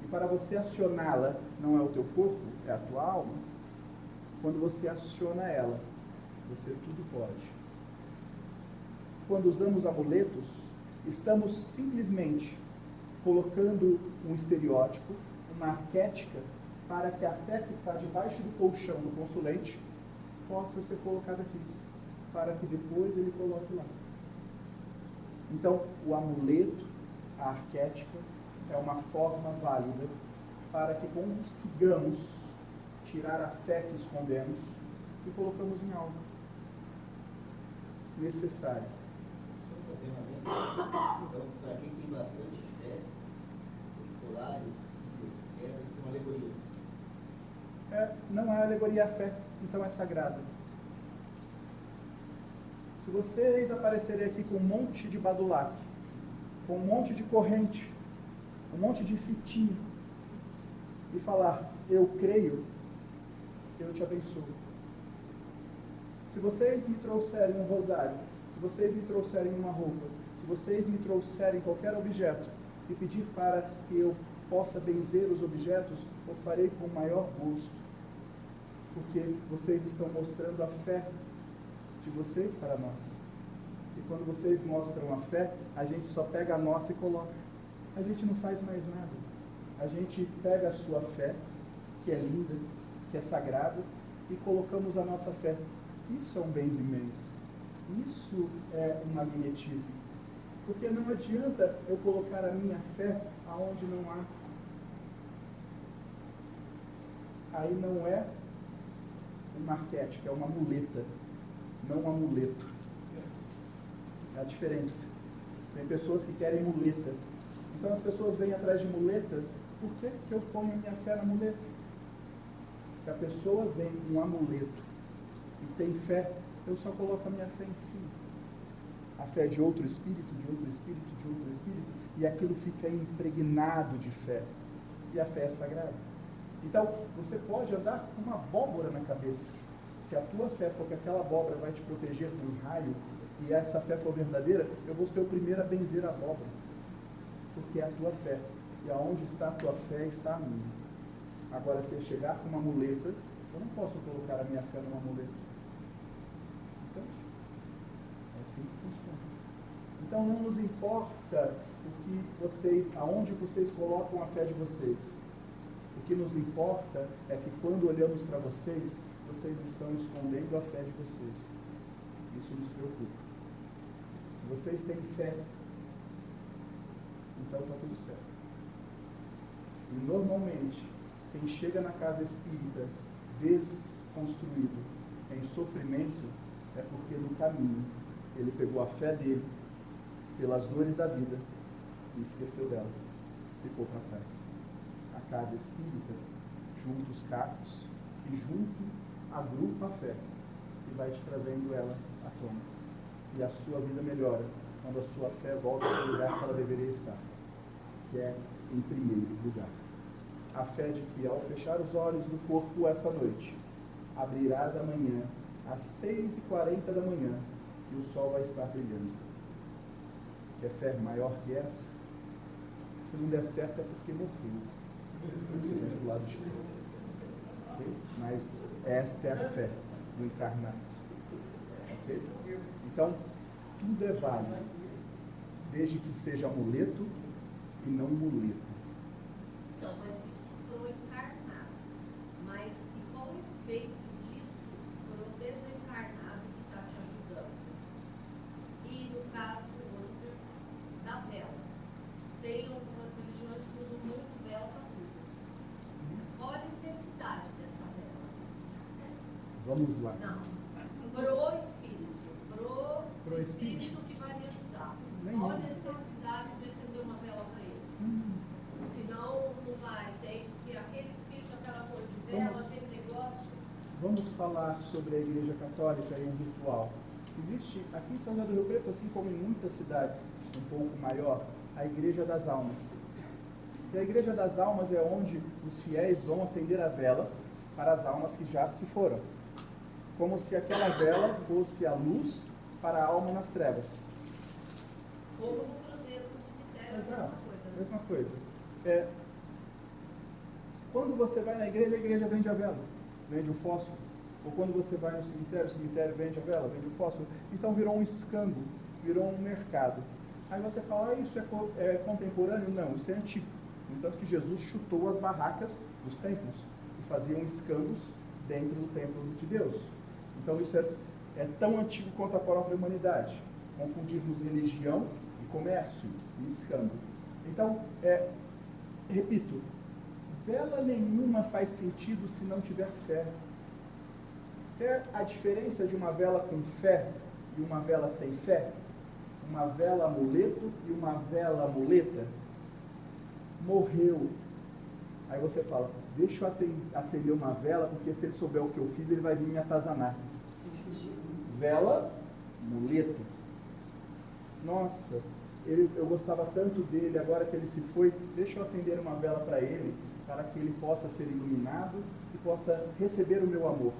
E para você acioná-la, não é o teu corpo, é a tua alma. Quando você aciona ela, você tudo pode. Quando usamos amuletos, estamos simplesmente colocando um estereótipo, uma arquética, para que a fé que está debaixo do colchão do consulente possa ser colocada aqui, para que depois ele coloque lá. Então, o amuleto, a arquética, é uma forma válida para que consigamos tirar a fé que escondemos e colocamos em algo necessário. Só fazer uma então, para quem tem bastante fé, colares, pedras, são alegorias. Não é alegoria à fé, então é sagrada. Se vocês aparecerem aqui com um monte de badulaque, com um monte de corrente, um monte de fitinha, e falar, eu creio, eu te abençoo. Se vocês me trouxerem um rosário, se vocês me trouxerem uma roupa, se vocês me trouxerem qualquer objeto e pedir para que eu possa benzer os objetos, eu farei com o maior gosto, porque vocês estão mostrando a fé de vocês para nós. E quando vocês mostram a fé, a gente só pega a nossa e coloca. A gente não faz mais nada. A gente pega a sua fé, que é linda, que é sagrada, e colocamos a nossa fé. Isso é um benzimento. Isso é um magnetismo. Porque não adianta eu colocar a minha fé aonde não há. Aí não é uma arquética, é uma muleta, não um amuleto. É a diferença. Tem pessoas que querem muleta. Então as pessoas vêm atrás de muleta, por que eu ponho a minha fé na muleta? Se a pessoa vem com um amuleto e tem fé, eu só coloco a minha fé em cima. A fé de outro espírito, de outro espírito, de outro espírito, e aquilo fica impregnado de fé. E a fé é sagrada. Então, você pode andar com uma abóbora na cabeça. Se a tua fé for que aquela abóbora vai te proteger de um raio, e essa fé for verdadeira, eu vou ser o primeiro a benzer a abóbora. Porque é a tua fé. E aonde está a tua fé, está a minha. Agora, se eu chegar com uma muleta, eu não posso colocar a minha fé numa muleta. Entende? É assim que funciona. Então, não nos importa o que vocês, aonde vocês colocam a fé de vocês. O que nos importa é que quando olhamos para vocês, vocês estão escondendo a fé de vocês. Isso nos preocupa. Se vocês têm fé, então está tudo certo. E normalmente, quem chega na casa espírita desconstruído, em sofrimento, é porque no caminho ele pegou a fé dele pelas dores da vida e esqueceu dela, ficou para trás. A casa espírita junta os cacos e junto agrupa a fé e vai te trazendo ela à tona. E a sua vida melhora quando a sua fé volta para o lugar que ela deveria estar, que é em primeiro lugar. A fé de que ao fechar os olhos do corpo essa noite, abrirás amanhã às 6h40 da manhã e o sol vai estar brilhando. Quer fé maior que essa? Se não der certo é porque morreu. Você vai do lado de fora. Okay? Mas esta é a fé do encarnado. Okay? Então, tudo é válido, desde que seja amuleto e não muleta. Então, mas isso pro encarnado. Mas e qual o efeito disso pro desencarnado que está te ajudando? E no caso outro, da vela. Tem algumas religiões que usam muito vela para tudo. Qual a necessidade dessa vela? Vamos lá. Não. Pro espírito. Pro espírito. espírito que vai me ajudar. Nenhuma. Qual a necessidade de acender uma vela para ele? Senão não vai. Tem que ser aquele espírito, aquela cor de vela, aquele negócio. Vamos falar sobre a Igreja Católica e um ritual. Existe aqui em São José do Rio Preto, assim como em muitas cidades um pouco maior, a Igreja das Almas. E a Igreja das Almas é onde os fiéis vão acender a vela para as almas que já se foram. Como se aquela vela fosse a luz para a alma nas trevas. Como no cruzeiro, no cemitério, é a Exato, mesma coisa. Né? mesma coisa. Quando você vai na igreja, a igreja vende a vela, vende o fósforo. Ou quando você vai no cemitério, o cemitério vende a vela, vende o fósforo. Então virou um escambo, virou um mercado. Aí você fala, isso é contemporâneo? Não, isso é antigo. No entanto que Jesus chutou as barracas dos templos, que faziam escambos dentro do templo de Deus. Então isso é tão antigo quanto a própria humanidade. Confundirmos religião e comércio e escambo. Então, repito, vela nenhuma faz sentido se não tiver fé. Quer a diferença de uma vela com fé e uma vela sem fé? Uma vela amuleto e uma vela muleta? Morreu. Aí você fala, deixa eu acender uma vela, porque se ele souber o que eu fiz, ele vai vir me atazanar. Vela, muleta. Nossa, eu gostava tanto dele, agora que ele se foi, deixa eu acender uma vela para ele, para que ele possa ser iluminado e possa receber o meu amor.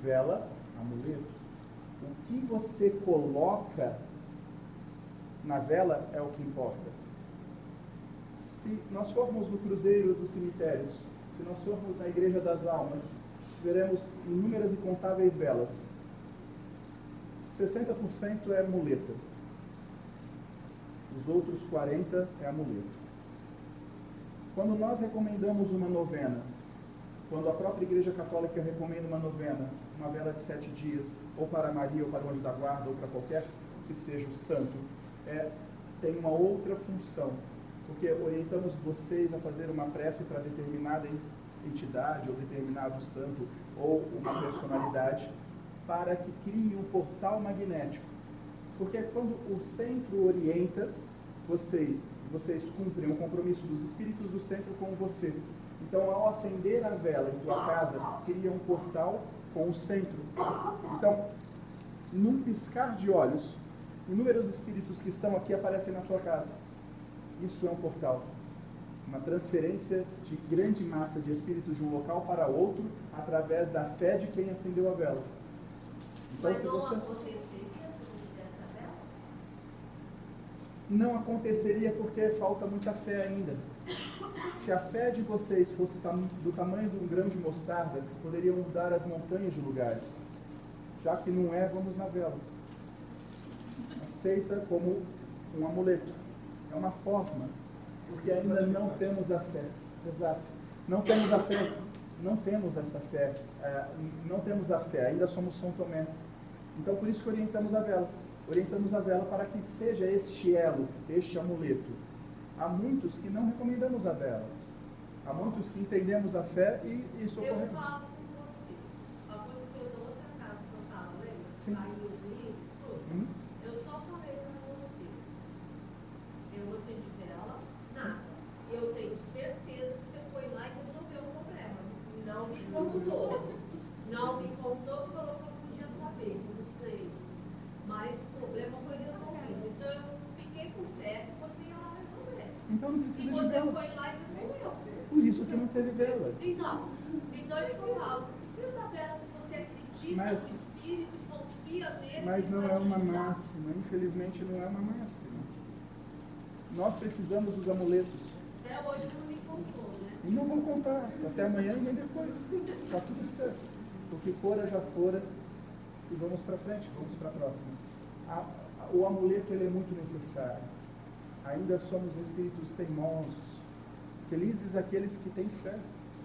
Vela, amuleto. O que você coloca na vela é o que importa. Se nós formos no cruzeiro dos cemitérios, se nós formos na Igreja das Almas, veremos inúmeras e contáveis velas. 60% é muleta. Os outros 40% é amuleto. Quando nós recomendamos uma novena, quando a própria Igreja Católica recomenda uma novena, uma vela de 7 dias, ou para Maria, ou para o Anjo da Guarda, ou para qualquer que seja o santo, tem uma outra função, porque orientamos vocês a fazer uma prece para determinada entidade, ou determinado santo, ou uma personalidade, para que crie um portal magnético. Porque quando o centro orienta vocês cumprem o compromisso dos espíritos do centro com você. Então, ao acender a vela em tua casa, cria um portal com o centro. Então, num piscar de olhos, inúmeros espíritos que estão aqui aparecem na tua casa. Isso é um portal. Uma transferência de grande massa de espíritos de um local para outro, através da fé de quem acendeu a vela. Então, mas se não você... aconteceria se não tivesse a vela? Não aconteceria porque falta muita fé ainda. Se a fé de vocês fosse do tamanho de um grão de mostarda, poderiam mudar as montanhas de lugares. Já que não é, vamos na vela. Aceita como um amuleto. É uma forma, porque ainda não temos a fé. Exato. Não temos a fé. Não temos essa fé. Não temos a fé. Ainda somos São Tomé. Então, por isso que orientamos a vela. Orientamos a vela para que seja este elo, este amuleto. Há muitos que não recomendamos a vela. Há muitos que entendemos a fé e socorremos. Eu falo com você. Aconteceu na outra casa que eu estava, lembra? Sim. Saiu os livros, tudo. Eu só falei com você. Eu não acendi vela, nada. Eu tenho certeza que você foi lá e resolveu o problema. Não me contou. Não me contou, falou que eu não podia saber, que não sei. Mas o problema foi resolvido. Então eu fiquei com fé que você ia lá resolver. Então não E precisa de você vela. foi lá e resolveu. Por isso que não teve vela. Então isso que eu falo. Não precisa da vela se você acredita no Espírito e confia nele. Mas ele não vai é te uma ajudar. máxima. Infelizmente não é uma máxima. Nós precisamos dos amuletos. Até hoje não me contou, né? E não vou contar. Até amanhã e nem depois. Está tudo certo. O que fora, já fora. E vamos para frente. Vamos para a próxima. O amuleto ele é muito necessário. Ainda somos espíritos teimosos. Felizes aqueles que têm fé.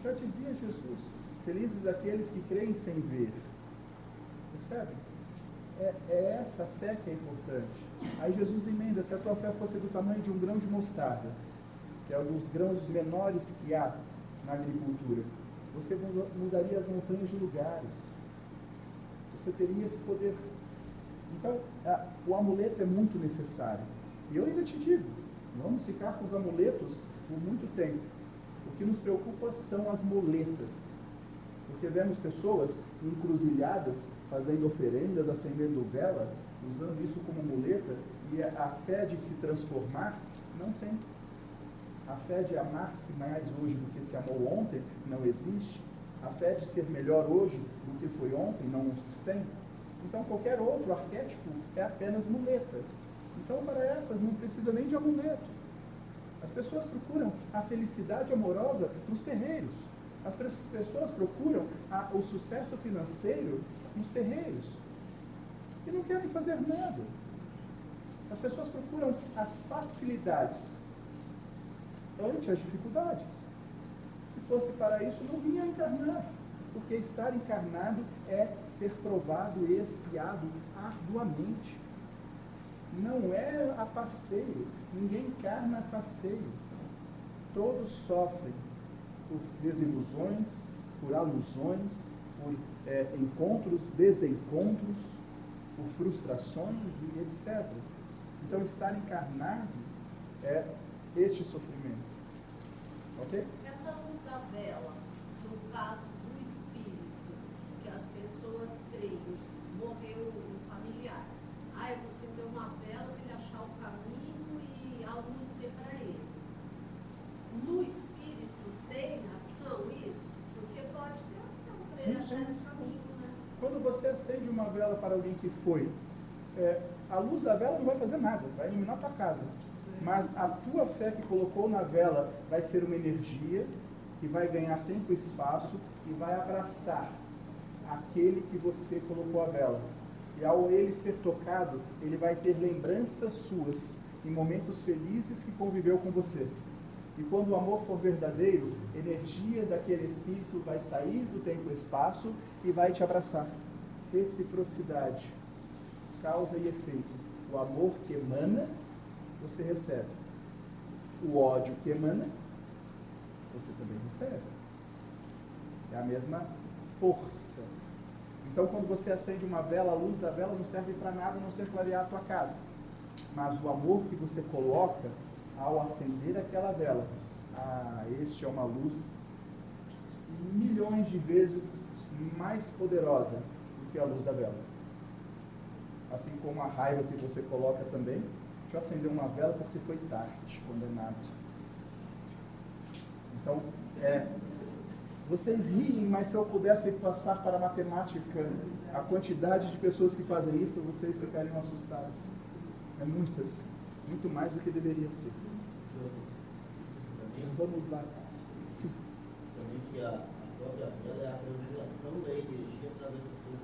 Já dizia Jesus. Felizes aqueles que creem sem ver. Percebe? É essa fé que é importante. Aí Jesus emenda, se a tua fé fosse do tamanho de um grão de mostarda, que é um dos grãos menores que há na agricultura, você mudaria as montanhas de lugares. Você teria esse poder. Então, o amuleto é muito necessário. E eu ainda te digo, vamos ficar com os amuletos por muito tempo. O que nos preocupa são as moletas. Porque vemos pessoas encruzilhadas, fazendo oferendas, acendendo vela, usando isso como muleta, e a fé de se transformar não tem. A fé de amar-se mais hoje do que se amou ontem não existe. A fé de ser melhor hoje do que foi ontem não se tem. Então qualquer outro arquétipo é apenas muleta. Então para essas não precisa nem de amuleto. As pessoas procuram a felicidade amorosa nos terreiros. As pessoas procuram o sucesso financeiro nos terreiros. E não querem fazer nada. As pessoas procuram as facilidades ante as dificuldades. Se fosse para isso, não vinha encarnar. Porque estar encarnado é ser provado e expiado arduamente. Não é a passeio. Ninguém encarna a passeio. Todos sofrem por desilusões, por alusões, por encontros, desencontros, por frustrações e etc. Então, estar encarnado é este sofrimento. Ok? Essa luz da vela, no caso do espírito, que as pessoas creem, morreu um familiar. Aí você deu uma vela para ele achar o caminho e a luz ser para ele. No espírito tem ação isso? Porque pode ter ação para ele achar esse caminho, né? Quando você acende uma vela para alguém que foi, a luz da vela não vai fazer nada, vai iluminar a tua casa. Mas a tua fé que colocou na vela vai ser uma energia que vai ganhar tempo e espaço e vai abraçar aquele que você colocou a vela. E ao ele ser tocado, ele vai ter lembranças suas em momentos felizes que conviveu com você. E quando o amor for verdadeiro, energias daquele espírito vai sair do tempo e espaço e vai te abraçar. Reciprocidade, causa e efeito. O amor que emana, você recebe. O ódio que emana, você também recebe. É a mesma força. Então, quando você acende uma vela, a luz da vela não serve para nada, a não ser clarear a tua casa. Mas o amor que você coloca ao acender aquela vela, este é uma luz milhões de vezes mais poderosa do que a luz da vela. Assim como a raiva que você coloca também. Deixa eu acender uma vela porque foi tarde, condenado. Então, vocês riem, mas se eu pudesse passar para a matemática a quantidade de pessoas que fazem isso, vocês ficariam assustados. É muitas, muito mais do que deveria ser. Vamos lá. Sim. Também que a própria vela é a transmutação da energia através do fogo.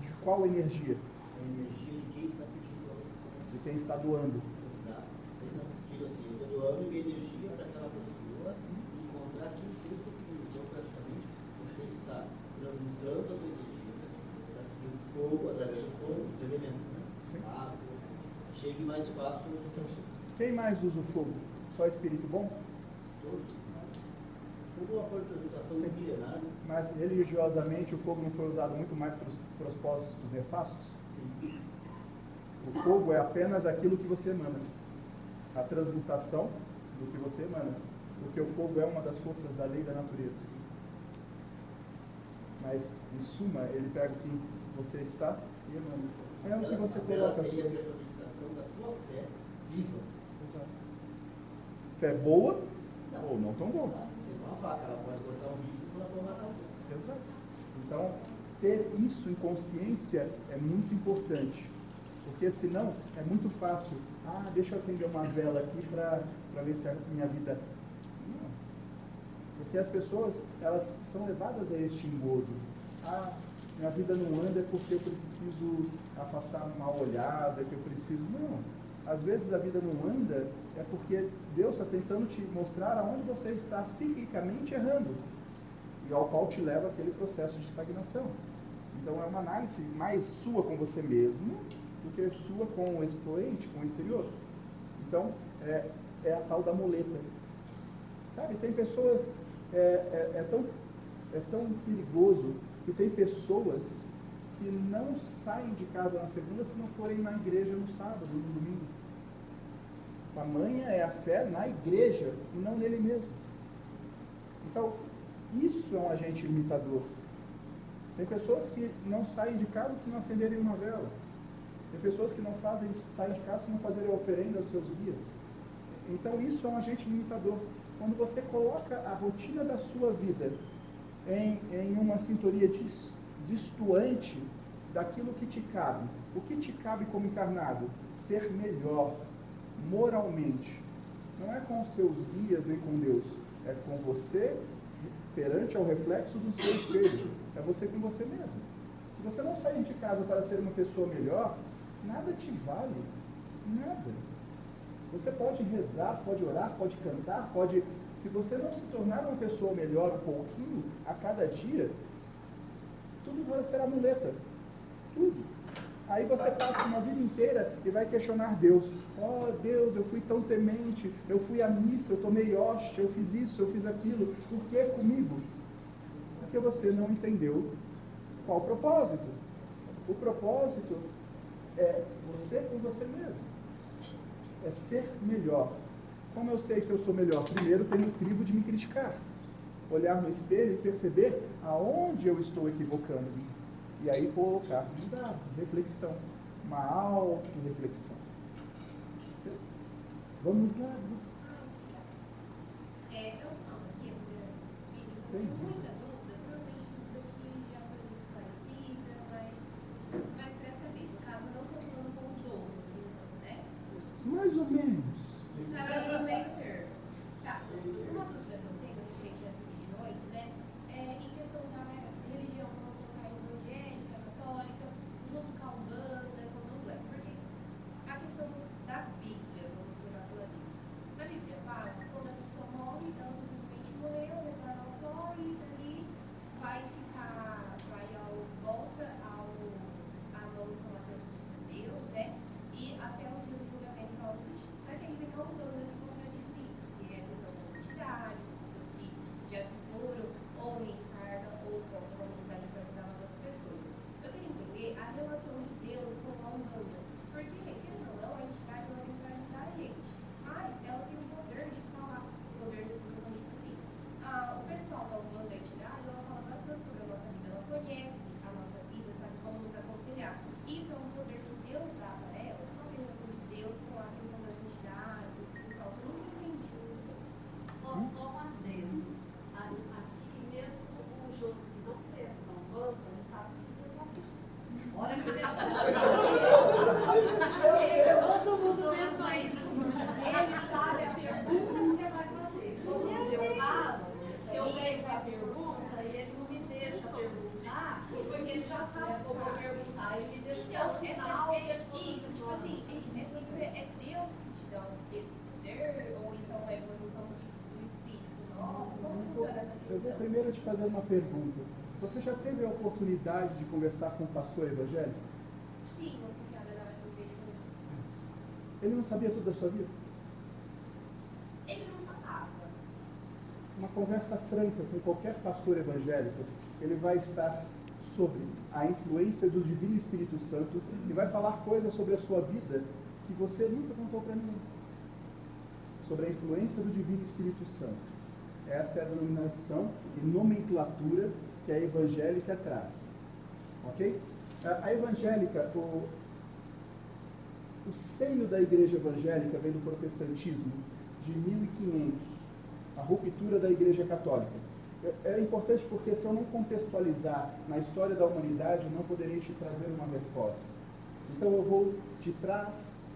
De qual energia? A energia de quem está pedindo a outra coisa. De quem está doando. Exato. Você está pedindo assim, eu estou doando minha energia para aquela pessoa encontrar aquilo que eu estou pedindo. Então, praticamente, você está transmutando a tua energia para que o fogo, através do fogo, os elementos, né? Sim. Água, chegue mais fácil. Quem mais usa o fogo? Só espírito bom? Todos. O fogo é uma forma de transmutação Sim. milenar, né? Mas religiosamente o fogo não foi usado muito mais para os propósitos nefastos? Sim. O fogo é apenas aquilo que você emana. A transmutação do que você emana. Porque o fogo é uma das forças da lei da natureza. Mas, em suma, ele pega o que você está e emana. É o que você coloca as seria a coisas. personificação da tua fé viva. Exato. Fé boa ou não tão boa. Tem uma faca, ela pode cortar um bife e ela pode matar um. Exato. Então, ter isso em consciência é muito importante. Porque senão é muito fácil. Deixa eu acender uma vela aqui para ver se a minha vida... Não. Porque as pessoas, elas são levadas a este engodo. Minha vida não anda porque eu preciso afastar uma mal olhada, que eu preciso... Não. Às vezes a vida não anda é porque Deus está tentando te mostrar aonde você está ciclicamente errando. E ao qual te leva aquele processo de estagnação. Então é uma análise mais sua com você mesmo do que sua com o expoente, com o exterior. Então é a tal da muleta. Sabe, tem pessoas... É tão perigoso que tem pessoas que não saem de casa na segunda se não forem na igreja no sábado, no domingo. Tamanha é a fé na igreja e não nele mesmo. Então, isso é um agente limitador. Tem pessoas que não saem de casa se não acenderem uma vela. Tem pessoas que não saem de casa se não fazerem oferenda aos seus guias. Então, isso é um agente limitador. Quando você coloca a rotina da sua vida em uma sintonia distoante daquilo que te cabe. O que te cabe como encarnado? Ser melhor, moralmente. Não é com os seus guias nem com Deus. É com você perante ao reflexo do seu espelho. É você com você mesmo. Se você não sair de casa para ser uma pessoa melhor, nada te vale. Nada. Você pode rezar, pode orar, pode cantar, pode... Se você não se tornar uma pessoa melhor um pouquinho a cada dia, tudo vai ser amuleta. Tudo. Aí você passa uma vida inteira e vai questionar Deus. Deus, eu fui tão temente, eu fui à missa, eu tomei hóstia, eu fiz isso, eu fiz aquilo. Por que comigo? Porque você não entendeu qual o propósito. O propósito é você com você mesmo. É ser melhor. Como eu sei que eu sou melhor? Primeiro tenho o crivo de me criticar. Olhar no espelho e perceber aonde eu estou equivocando-me. E aí colocar uma reflexão, uma auto-reflexão. Vamos lá. Eu sou nova aqui, eu tenho muita dúvida, provavelmente dúvida que já foi esclarecida, mas queria saber, no caso, não estou falando são dogmas, então, né? Mais ou menos. Estava ali no meio termo. Tá, isso é uma dúvida que eu tenho referente às religiões, né? Em questão da religião, vamos colocar evangélica, católica, junto com a Umbanda, com o Candomblé. Porque a questão da Bíblia, vamos pegar falar disso. Na Bíblia fala que quando a pessoa morre, ela simplesmente morreu, retorna ao pó e dali vai volta a mão de São Mateus Cristo Deus, né? E até o dia do julgamento e algo do tipo. Só que aí vem uma Umbanda que contradiz isso, que é a questão das entidades, pessoas que já se foram, ou reencarnam, ou voltam a uma entidade para ajudar outras pessoas. Eu queria entender a relação de Deus com a Umbanda. Porque, querendo ou não, a entidade ela vem para ajudar a gente. Mas ela tem o poder de falar, o poder de educação, tipo assim. O pessoal da Umbanda, a entidade, ela fala bastante sobre a nossa vida, ela conhece a nossa vida, sabe como nos aconselhar. Isso é um poder que Deus dá para ela, só a relação de Deus com a questão das entidades, pessoal, que eu nunca entendi muito bem. Só um adendo. Aqui mesmo o Joseph não ser São Paulo, ele sabe que tem uma Bíblia. Hora que você todo mundo pensa isso. Ele sabe a pergunta que você vai fazer. Entendeu? porque ele já sabe que eu vou perguntar, ele me deixa Então, até o final. isso, tipo assim, é Deus que te dá esse poder, ou isso é uma evolução do espírito nosso? Como funciona essa Eu vou questão? primeiro te fazer uma pergunta. Você já teve a oportunidade de conversar com um pastor evangélico? Sim, eu fiquei na igreja. Ele não sabia tudo da sua vida? Ele não falava. Uma conversa franca com qualquer pastor evangélico, ele vai estar sobre a influência do Divino Espírito Santo e vai falar coisas sobre a sua vida que você nunca contou para ninguém. Sobre a influência do Divino Espírito Santo. Essa é a denominação e nomenclatura que a evangélica traz. Ok? A evangélica, o seio da igreja evangélica vem do protestantismo de 1500, a ruptura da igreja católica. É importante porque se eu não contextualizar na história da humanidade, eu não poderei te trazer uma resposta. Então eu vou de trás,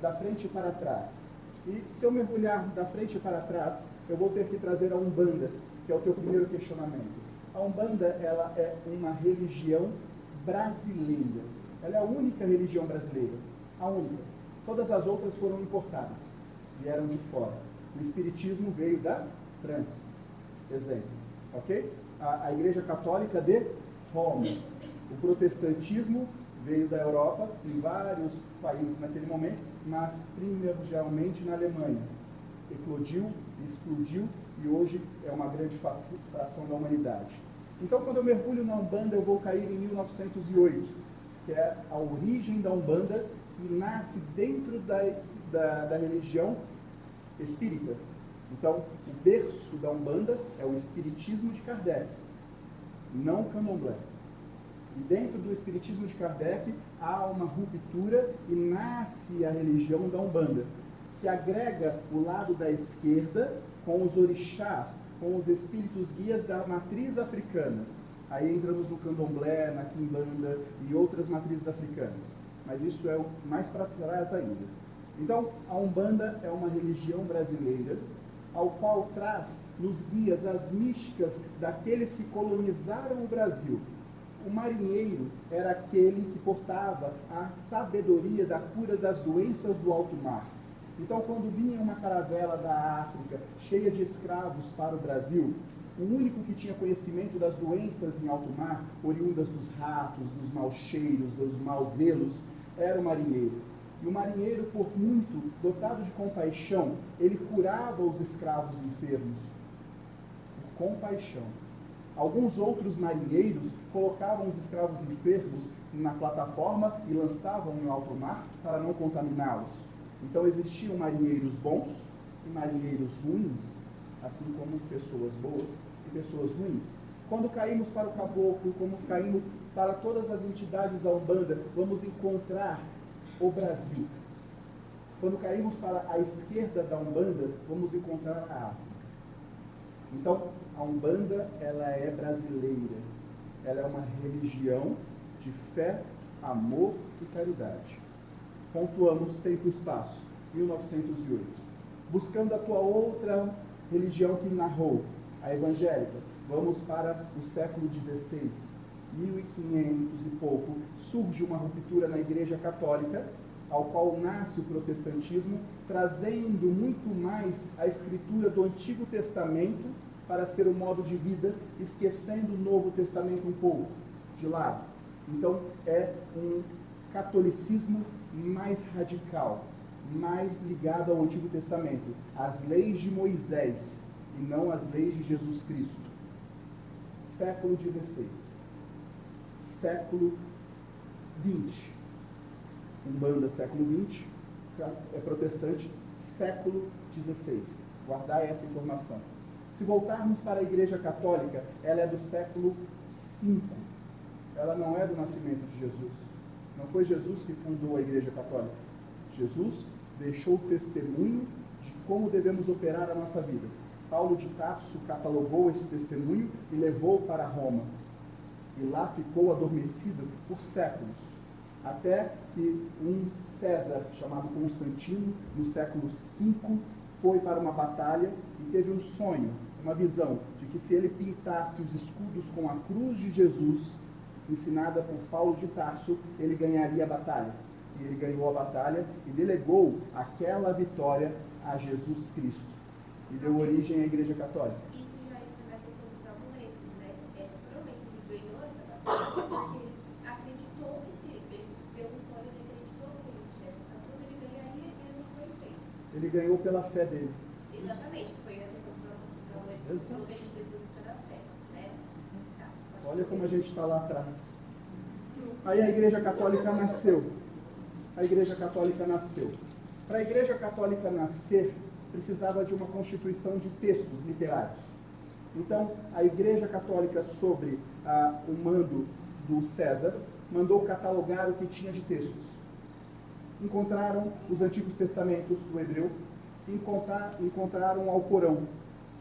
da frente para trás. E se eu mergulhar da frente para trás, eu vou ter que trazer a Umbanda, que é o teu primeiro questionamento. A Umbanda, ela é uma religião brasileira. Ela é a única religião brasileira. A única. Todas as outras foram importadas. Vieram de fora. O Espiritismo veio da França. Exemplo. Ok? A Igreja Católica de Roma. O Protestantismo veio da Europa, em vários países naquele momento, mas primordialmente na Alemanha. Eclodiu, explodiu e hoje é uma grande fração da humanidade. Então, quando eu mergulho na Umbanda, eu vou cair em 1908, que é a origem da Umbanda, que nasce dentro da religião espírita. Então, o berço da Umbanda é o Espiritismo de Kardec, não o Candomblé. E dentro do Espiritismo de Kardec há uma ruptura e nasce a religião da Umbanda, que agrega o lado da esquerda com os orixás, com os espíritos guias da matriz africana. Aí entramos no Candomblé, na Quimbanda e outras matrizes africanas. Mas isso é o mais para trás ainda. Então, a Umbanda é uma religião brasileira, ao qual traz nos guias as místicas daqueles que colonizaram o Brasil. O marinheiro era aquele que portava a sabedoria da cura das doenças do alto mar. Então, quando vinha uma caravela da África cheia de escravos para o Brasil, o único que tinha conhecimento das doenças em alto mar, oriundas dos ratos, dos maus cheiros, dos maus zelos, era o marinheiro. E o marinheiro, por muito dotado de compaixão, ele curava os escravos enfermos. Por compaixão. Alguns outros marinheiros colocavam os escravos enfermos na plataforma e lançavam em alto mar para não contaminá-los. Então existiam marinheiros bons e marinheiros ruins, assim como pessoas boas e pessoas ruins. Quando caímos para o caboclo, como caímos para todas as entidades da Umbanda, vamos encontrar o Brasil. Quando caímos para a esquerda da Umbanda, vamos encontrar a África. Então, a Umbanda, ela é brasileira. Ela é uma religião de fé, amor e caridade. Pontuamos tempo e espaço, 1908. Buscando a tua outra religião que narrou, a evangélica, vamos para o século XVI, 1500 e pouco, surge uma ruptura na Igreja Católica, ao qual nasce o protestantismo, trazendo muito mais a escritura do Antigo Testamento para ser o modo de vida, esquecendo o Novo Testamento um pouco de lado. Então, é um catolicismo mais radical, mais ligado ao Antigo Testamento, às leis de Moisés e não às leis de Jesus Cristo. Século XVI. Século XX. Umbanda, século XX, é protestante, século XVI. Guardar essa informação. Se voltarmos para a Igreja Católica, ela é do século V. Ela não é do nascimento de Jesus. Não foi Jesus que fundou a Igreja Católica. Jesus deixou testemunho de como devemos operar a nossa vida. Paulo de Tarso catalogou esse testemunho e levou para Roma. E lá ficou adormecido por séculos. Até que um César, chamado Constantino, no século V, foi para uma batalha e teve um sonho, uma visão, de que se ele pintasse os escudos com a cruz de Jesus, ensinada por Paulo de Tarso, ele ganharia a batalha. E ele ganhou a batalha e delegou aquela vitória a Jesus Cristo. E deu origem à Igreja Católica. Isso já entra na questão dos amuletos, né? Provavelmente ele ganhou essa batalha porque ele acreditou que pelo sonho ele acreditou que se ele fizesse essa coisa, ele ganharia e assim foi feito. Ele ganhou pela fé dele. Exatamente, foi a questão dos amuletos, Exato. que a gente deposita da fé, né? Tá, pode Olha como a dizer. gente está lá atrás. Aí a Igreja Católica nasceu. A Igreja Católica nasceu. Para a Igreja Católica nascer, precisava de uma constituição de textos literários. Então, a Igreja Católica, sob o mando do César, mandou catalogar o que tinha de textos. Encontraram os Antigos Testamentos do hebreu, encontraram o Alcorão,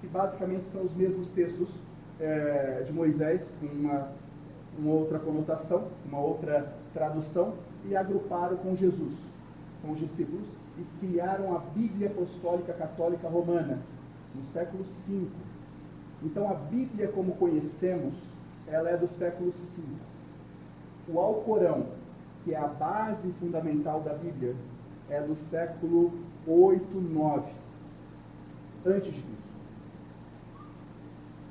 que basicamente são os mesmos textos de Moisés, com uma outra conotação, uma outra tradução, e agruparam com Jesus, com os discípulos, e criaram a Bíblia Apostólica Católica Romana, no século V. Então, a Bíblia, como conhecemos, ela é do século V. O Alcorão, que é a base fundamental da Bíblia, é do século 8, 9, antes de Cristo.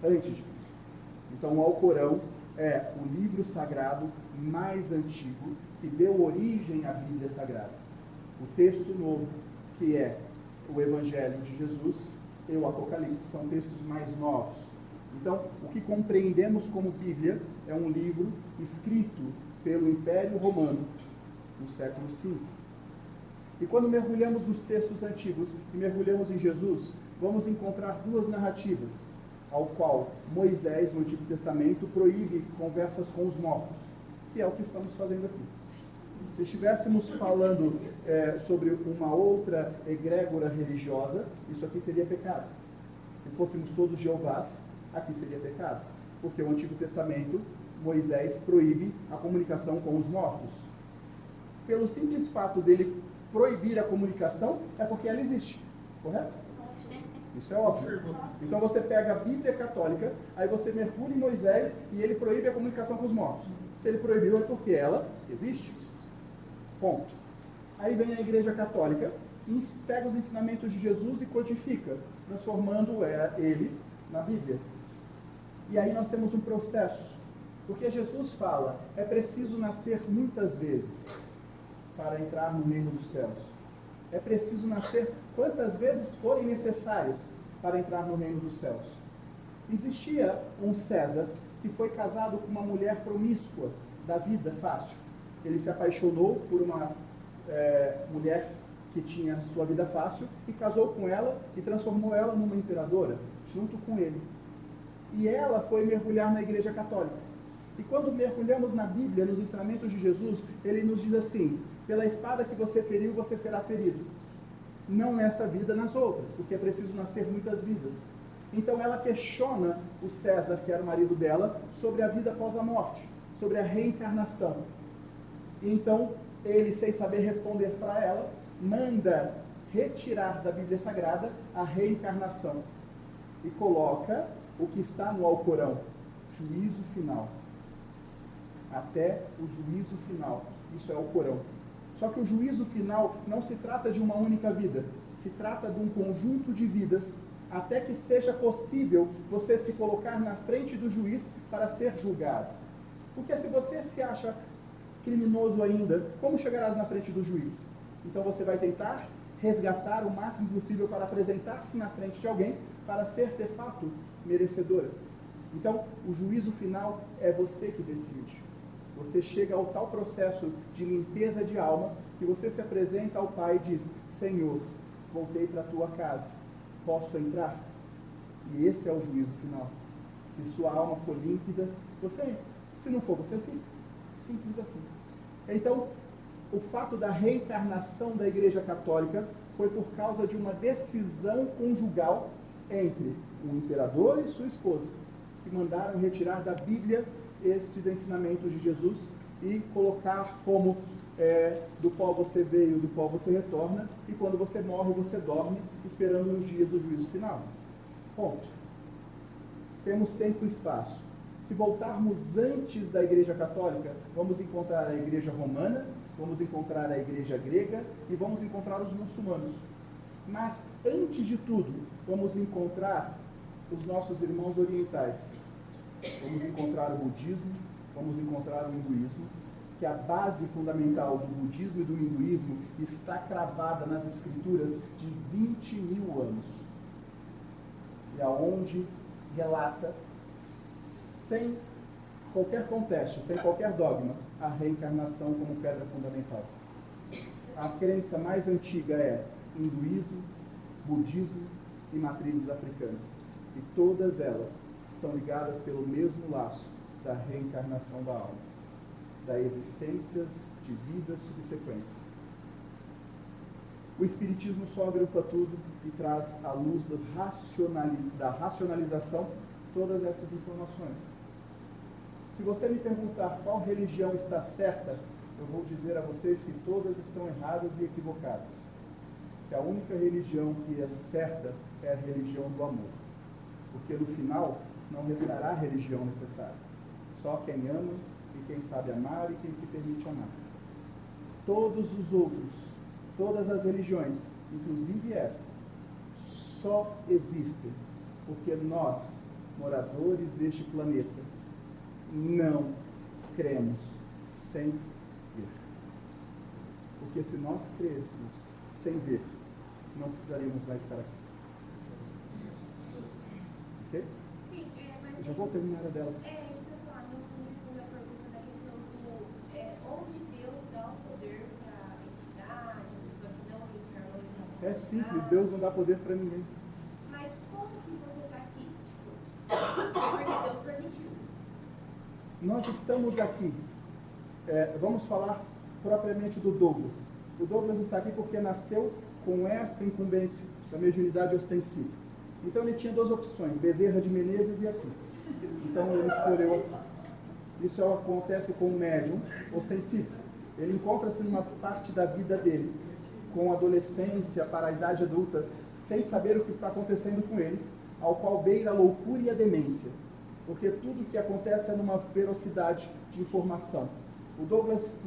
Antes de Cristo. Então, o Alcorão é o livro sagrado mais antigo que deu origem à Bíblia Sagrada. O texto novo, que é o Evangelho de Jesus e o Apocalipse, são textos mais novos. Então, o que compreendemos como Bíblia é um livro escrito pelo Império Romano no século V. E quando mergulhamos nos textos antigos e mergulhamos em Jesus, vamos encontrar duas narrativas, ao qual Moisés, no Antigo Testamento, proíbe conversas com os mortos, que é o que estamos fazendo aqui. Se estivéssemos falando sobre uma outra egrégora religiosa, isso aqui seria pecado. Se fôssemos todos Jeovás, aqui seria pecado, porque o Antigo Testamento, Moisés proíbe a comunicação com os mortos. Pelo simples fato dele proibir a comunicação, é porque ela existe, correto? Isso é óbvio. Então você pega a Bíblia Católica, aí você mergulha em Moisés e ele proíbe a comunicação com os mortos. Se ele proibiu é porque ela existe. Ponto. Aí vem a Igreja Católica e pega os ensinamentos de Jesus e codifica, transformando ele na Bíblia. E aí nós temos um processo, porque Jesus fala, é preciso nascer muitas vezes para entrar no reino dos céus. É preciso nascer quantas vezes forem necessárias para entrar no reino dos céus. Existia um César que foi casado com uma mulher promíscua, da vida fácil. Ele se apaixonou por uma mulher que tinha sua vida fácil e casou com ela e transformou ela numa imperadora, junto com ele. E ela foi mergulhar na Igreja Católica. E quando mergulhamos na Bíblia, nos ensinamentos de Jesus, ele nos diz assim, pela espada que você feriu, você será ferido. Não nesta vida, nas outras, porque é preciso nascer muitas vidas. Então ela questiona o César, que era o marido dela, sobre a vida após a morte, sobre a reencarnação. E então ele, sem saber responder para ela, manda retirar da Bíblia Sagrada a reencarnação e coloca o que está no Alcorão, juízo final. Até o juízo final. Isso é o Alcorão. Só que o juízo final não se trata de uma única vida, se trata de um conjunto de vidas, até que seja possível você se colocar na frente do juiz para ser julgado. Porque se você se acha criminoso ainda, como chegarás na frente do juiz? Então você vai tentar resgatar o máximo possível para apresentar-se na frente de alguém para ser de fato merecedora. Então o juízo final é você que decide. Você chega ao tal processo de limpeza de alma que você se apresenta ao Pai e diz, Senhor, voltei para a tua casa, posso entrar? E esse é o juízo final. Se sua alma for límpida, você entra. Se não for, você fica. Simples assim. Então, o fato da reencarnação da Igreja Católica foi por causa de uma decisão conjugal entre o imperador e sua esposa, que mandaram retirar da Bíblia esses ensinamentos de Jesus e colocar como do pó você veio, do pó você retorna, e quando você morre, você dorme, esperando os dias do juízo final. Ponto. Temos tempo e espaço. Se voltarmos antes da Igreja Católica, vamos encontrar a Igreja Romana, vamos encontrar a Igreja Grega e vamos encontrar os muçulmanos. Mas, antes de tudo, vamos encontrar os nossos irmãos orientais. Vamos encontrar o budismo, vamos encontrar o hinduísmo, que a base fundamental do budismo e do hinduísmo está cravada nas escrituras de 20 mil anos. E aonde relata, sem qualquer contexto, sem qualquer dogma, a reencarnação como pedra fundamental. A crença mais antiga é hinduísmo, budismo e matrizes africanas. E todas elas são ligadas pelo mesmo laço da reencarnação da alma, das existências de vidas subsequentes. O Espiritismo só agrupa tudo e traz à luz da racionalização todas essas informações. Se você me perguntar qual religião está certa, eu vou dizer a vocês que todas estão erradas e equivocadas. Que a única religião que é certa é a religião do amor. Porque no final não restará a religião necessária. Só quem ama e quem sabe amar e quem se permite amar. Todos os outros, todas as religiões, inclusive esta, só existem porque nós, moradores deste planeta, não cremos sem ver. Porque se nós crermos sem ver, não precisaríamos mais estar aqui. Ok? Sim, mas... Eu já vou terminar a dela. Isso que eu ia falar, não respondeu a pergunta da questão do onde Deus dá o poder para a entidade, a pessoa que não reencarnou e não É simples, Deus não dá poder para ninguém. Mas como que você está aqui? Tipo, é porque Deus permitiu. Nós estamos aqui, vamos falar propriamente do Douglas. O Douglas está aqui porque nasceu com esta incumbência da mediunidade ostensiva. Então ele tinha duas opções, Bezerra de Menezes e aqui. Então ele escolheu aqui. Isso acontece com o médium ostensivo. Ele encontra-se numa parte da vida dele, com adolescência para a idade adulta, sem saber o que está acontecendo com ele, ao qual beira a loucura e a demência. Porque tudo o que acontece é numa velocidade de informação. O Douglas,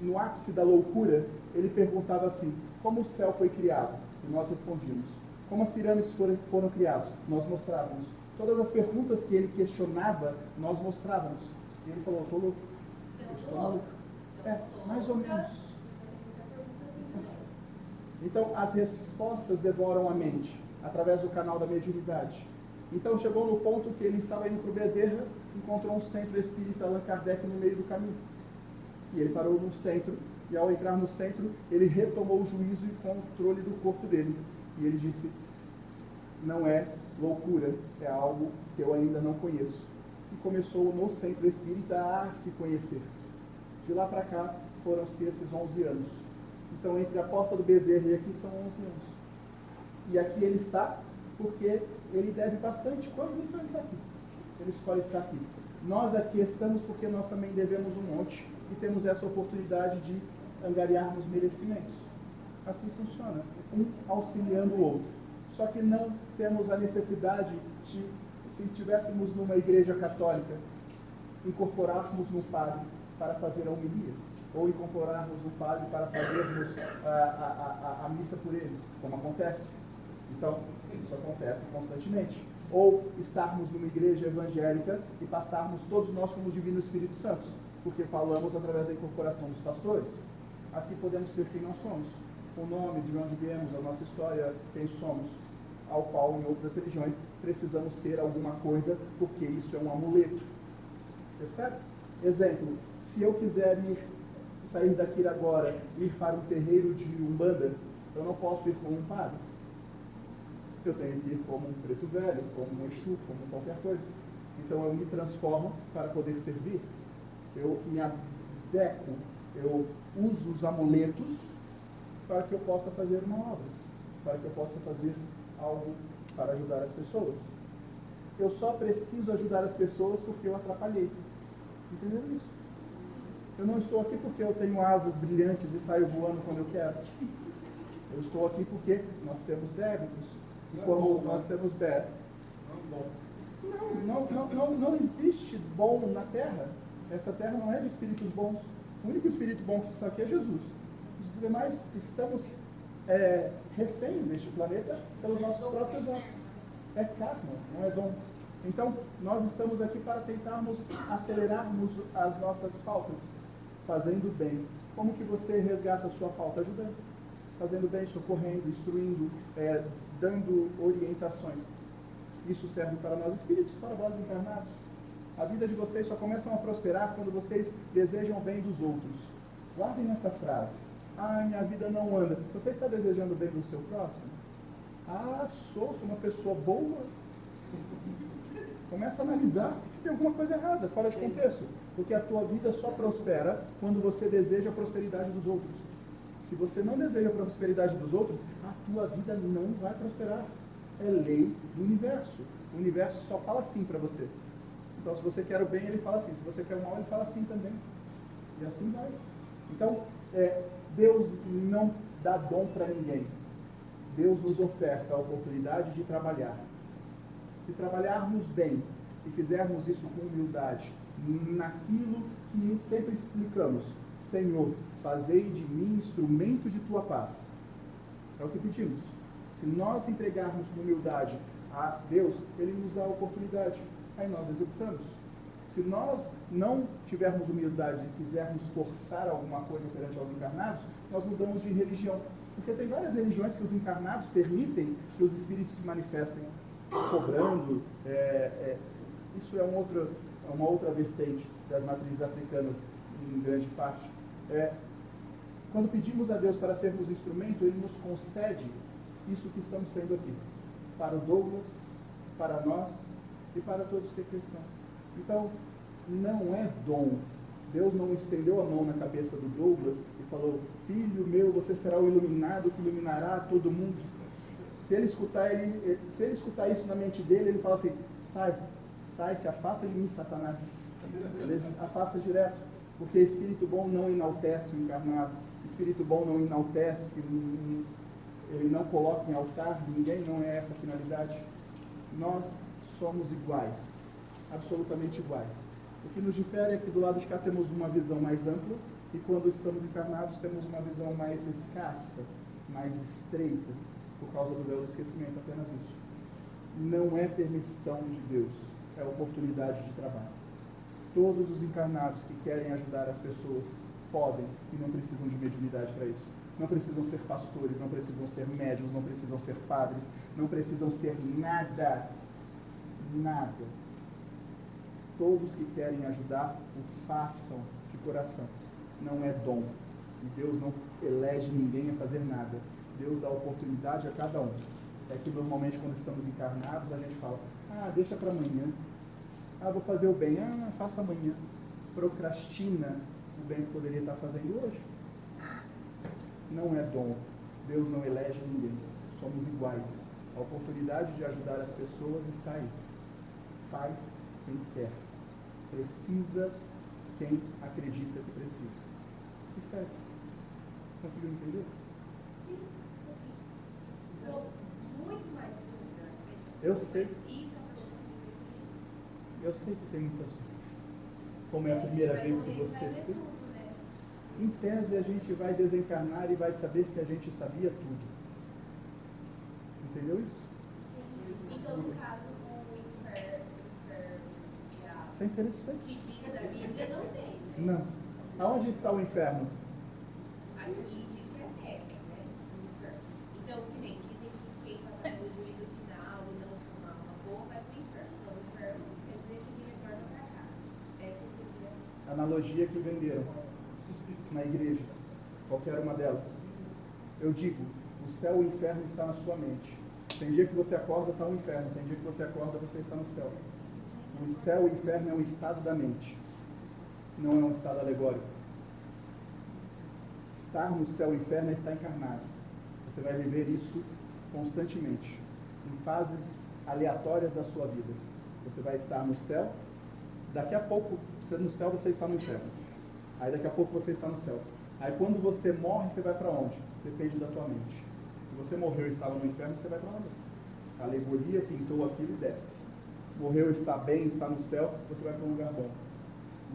no ápice da loucura, ele perguntava assim, como o céu foi criado? E nós respondíamos. Como as pirâmides foram criadas? Nós mostrávamos. Todas as perguntas que ele questionava, nós mostrávamos. E ele falou, estou louco. Eu estou maluco. Mais ou menos. Sim. Então, as respostas devoram a mente, através do canal da mediunidade. Então, chegou no ponto que ele estava indo para o Bezerra, encontrou um centro espírita Allan Kardec no meio do caminho. E ele parou no centro, e ao entrar no centro, ele retomou o juízo e controle do corpo dele. E ele disse, não é loucura, é algo que eu ainda não conheço. E começou no centro espírita a se conhecer. De lá para cá, foram-se esses 11 anos. Então, entre a porta do Bezerra e aqui são 11 anos. E aqui ele está porque ele deve bastante coisa, então ele está aqui. Ele escolhe estar aqui. Nós aqui estamos porque nós também devemos um monte e temos essa oportunidade de angariarmos merecimentos. Assim funciona, um auxiliando o outro. Só que não temos a necessidade de, se estivéssemos numa igreja católica, incorporarmos no padre para fazer a homilia, ou incorporarmos no padre para fazermos a missa por ele, como acontece. Então, isso acontece constantemente. Ou estarmos numa igreja evangélica e passarmos todos nós como Divino Espírito Santo, porque falamos através da incorporação dos pastores. Aqui podemos ser quem nós somos, o nome, de onde viemos, a nossa história, quem somos, ao qual em outras religiões precisamos ser alguma coisa, porque isso é um amuleto. Percebe? Exemplo, se eu quiser sair daqui agora, ir para um terreiro de Umbanda, eu não posso ir como um padre. Eu tenho que ir como um preto velho, como um Exu, como qualquer coisa. Então eu me transformo para poder servir. Eu me adequo, eu uso os amuletos para que eu possa fazer uma obra, para que eu possa fazer algo para ajudar as pessoas. Eu só preciso ajudar as pessoas porque eu atrapalhei. Entendeu isso? Eu não estou aqui porque eu tenho asas brilhantes e saio voando quando eu quero. Eu estou aqui porque nós temos débitos. E como nós temos débitos, Não existe bom na terra. Essa terra não é de espíritos bons. O único espírito bom que está aqui é Jesus. Os demais estamos reféns deste planeta pelos nossos próprios atos. É karma, não é dom. Então, nós estamos aqui para tentarmos acelerarmos as nossas faltas, fazendo bem. Como que você resgata a sua falta? Ajudando. Fazendo bem, socorrendo, instruindo, dando orientações. Isso serve para nós espíritos, para nós encarnados. A vida de vocês só começa a prosperar quando vocês desejam o bem dos outros. Guardem nessa frase. Minha vida não anda. Você está desejando o bem do seu próximo? Sou uma pessoa boa. Começa a analisar que tem alguma coisa errada, fora de contexto. Porque a tua vida só prospera quando você deseja a prosperidade dos outros. Se você não deseja a prosperidade dos outros, a tua vida não vai prosperar. É lei do universo. O universo só fala sim para você. Então, se você quer o bem, ele fala assim. Se você quer o mal, ele fala sim também. E assim vai. Então, Deus não dá dom para ninguém. Deus nos oferta a oportunidade de trabalhar. Se trabalharmos bem e fizermos isso com humildade, naquilo que sempre explicamos, Senhor, fazei de mim instrumento de tua paz. É o que pedimos. Se nós entregarmos com humildade a Deus, Ele nos dá a oportunidade. Aí nós executamos. Se nós não tivermos humildade e quisermos forçar alguma coisa perante aos encarnados, nós mudamos de religião. Porque tem várias religiões que os encarnados permitem que os espíritos se manifestem cobrando. Isso é uma outra vertente das matrizes africanas, em grande parte. Quando pedimos a Deus para sermos instrumento, Ele nos concede isso que estamos tendo aqui. Para o Douglas, para nós e para todos que aqui estão. Então, não é dom. Deus não estendeu a mão na cabeça do Douglas e falou: filho meu, você será o iluminado que iluminará todo mundo. Se ele escutar isso na mente dele, ele fala assim: sai, se afasta de mim, Satanás. Ele afasta direto, porque espírito bom não enaltece o encarnado, espírito bom não enaltece, ele não coloca em altar ninguém, não é essa a finalidade. Nós somos iguais, absolutamente iguais. O que nos difere é que do lado de cá temos uma visão mais ampla e quando estamos encarnados temos uma visão mais escassa, mais estreita, por causa do véu do esquecimento, apenas isso. Não é permissão de Deus, é oportunidade de trabalho. Todos os encarnados que querem ajudar as pessoas podem e não precisam de mediunidade para isso. Não precisam ser pastores, não precisam ser médiuns, não precisam ser padres, não precisam ser nada. Nada. Todos que querem ajudar, o façam de coração. Não é dom. E Deus não elege ninguém a fazer nada. Deus dá oportunidade a cada um. É que normalmente quando estamos encarnados a gente fala: deixa para amanhã. Vou fazer o bem. Faça amanhã. Procrastina o bem que poderia estar fazendo hoje. Não é dom. Deus não elege ninguém. Somos iguais. A oportunidade de ajudar as pessoas está aí. Faz quem quer. Precisa quem acredita que precisa. E serve. Conseguiu entender? Sim, consegui. Estou muito mais dúvida. Eu sei. Isso é uma Eu sei que tem muitas dúvidas. Como é a primeira vez que você fez. Em tese, a gente vai desencarnar e vai saber que a gente sabia tudo. Entendeu isso? Então, no caso, o inferno, Isso é interessante. que diz da Bíblia, não tem, né? Não. Aonde está o inferno? Aqui diz que é terra, né? O inferno. Então, que nem dizem que quem passar pelo juízo final e não fumar uma boa vai para o inferno. Então, o inferno quer dizer que ele retorna para cá. Essa seria A analogia que venderam na igreja, qualquer uma delas. Eu digo, o céu e o inferno está na sua mente. Tem dia que você acorda, está o inferno. Tem dia que você acorda, você está no céu. O céu e o inferno é um estado da mente, não é um estado alegórico. Estar no céu e no inferno é estar encarnado. Você vai viver isso constantemente, em fases aleatórias da sua vida. Você vai estar no céu, daqui a pouco, no céu você está no inferno. Aí daqui a pouco você está no céu. Aí quando você morre, você vai para onde? Depende da tua mente. Se você morreu e estava no inferno, você vai para onde? A alegoria pintou aquilo e desce. morreu, está bem, está no céu, você vai para um lugar bom.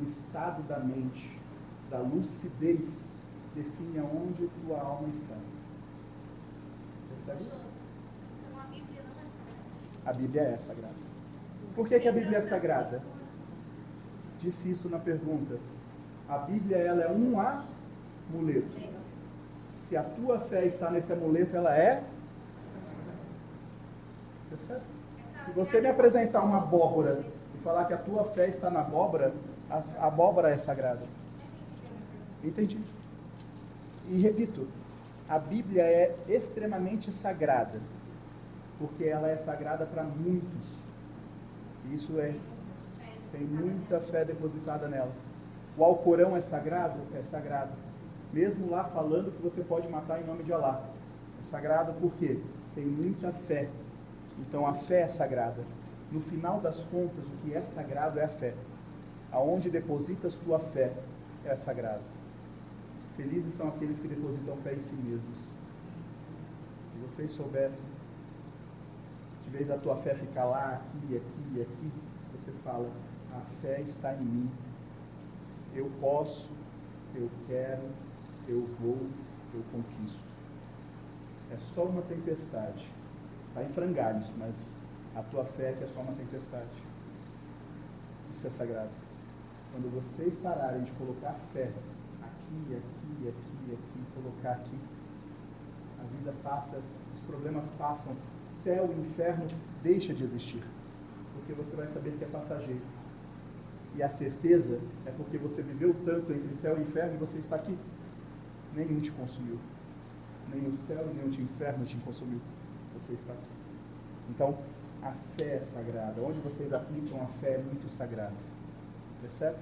O estado da mente, da lucidez, define aonde tua alma está. Percebe isso? Então a Bíblia não é sagrada. A Bíblia é sagrada. Por que a Bíblia é sagrada? Disse isso na pergunta. A Bíblia, ela é um amuleto. Se a tua fé está nesse amuleto, ela é sagrada. Percebe? Se você me apresentar uma abóbora e falar que a tua fé está na abóbora, a abóbora é sagrada. Entendi. E repito, a Bíblia é extremamente sagrada, porque ela é sagrada para muitos. Isso tem muita fé depositada nela. O Alcorão é sagrado? É sagrado. Mesmo lá falando que você pode matar em nome de Alá. É sagrado porque tem muita fé. Então a fé é sagrada. No final das contas, o que é sagrado é a fé. Aonde depositas tua fé é sagrado. Felizes são aqueles que depositam fé em si mesmos. Se vocês soubessem, de vez a tua fé ficar lá, aqui, aqui, aqui, você fala, a fé está em mim. Eu posso, eu quero, eu vou, eu conquisto. É só uma tempestade. Está em frangalhos, mas a tua fé é que é só uma tempestade. Isso é sagrado. Quando vocês pararem de colocar fé aqui, aqui, aqui, aqui, colocar aqui, a vida passa, os problemas passam, céu e inferno deixa de existir, porque você vai saber que é passageiro. E a certeza é porque você viveu tanto entre céu e inferno e você está aqui. Nenhum te consumiu. Nem o céu, nem o inferno te consumiu. Você está aqui. Então, a fé é sagrada. Onde vocês aplicam a fé é muito sagrado. Percebe?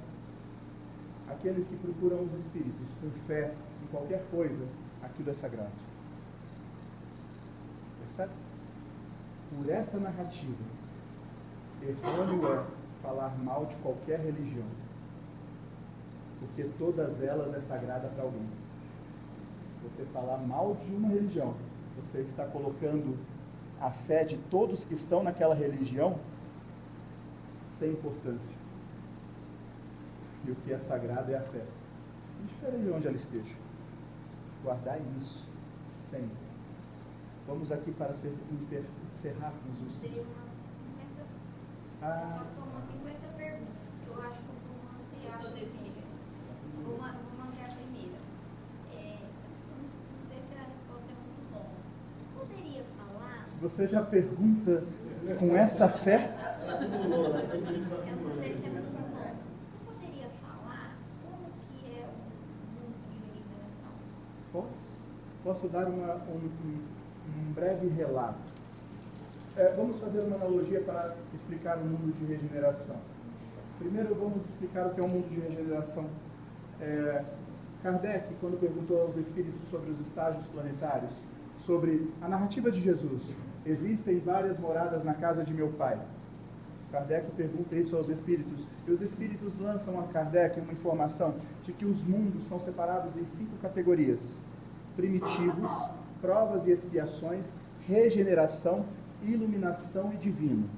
Aqueles que procuram os Espíritos com fé em qualquer coisa, aquilo é sagrado. Percebe? Por essa narrativa, errôneo é falar mal de qualquer religião, porque todas elas é sagrada para alguém. Você falar mal de uma religião, você está colocando a fé de todos que estão naquela religião sem importância. E o que é sagrado é a fé, indiferente de onde ela esteja. Guardar isso sempre. Vamos aqui para encerrarmos os... Teria umas 50, passou umas 50 perguntas. Eu acho que eu vou manter a primeira. Vou manter a primeira. Não sei se a resposta é muito longa. Você poderia falar... Se você já pergunta com essa fé... Eu não sei se é muito longa. Você poderia falar como que é o mundo de regeneração? Posso dar um breve relato. Vamos fazer uma analogia para explicar o mundo de regeneração. Primeiro vamos explicar o que é o mundo de regeneração. Kardec, quando perguntou aos espíritos sobre os estágios planetários, sobre a narrativa de Jesus, existem várias moradas na casa de meu pai. Kardec pergunta isso aos espíritos, e os espíritos lançam a Kardec uma informação de que os mundos são separados em 5 categorias: primitivos, provas e expiações, regeneração, iluminação e divino,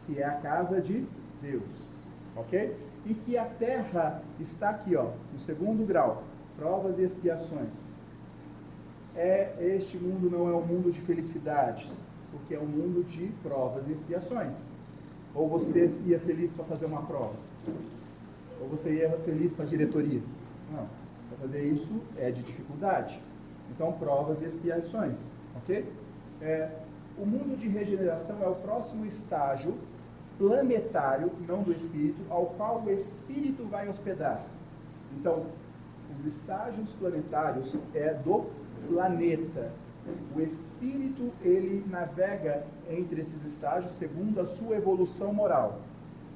que é a casa de Deus, ok? E que a Terra está aqui, ó, no 2º grau, provas e expiações. Este mundo não é um mundo de felicidades, porque é um mundo de provas e expiações. Ou você ia feliz para fazer uma prova? Ou você ia feliz para a diretoria? Não, para fazer isso é de dificuldade. Então, provas e expiações, ok? O mundo de regeneração é o próximo estágio planetário, não do espírito, ao qual o espírito vai hospedar. Então, os estágios planetários é do planeta. O espírito, ele navega entre esses estágios segundo a sua evolução moral.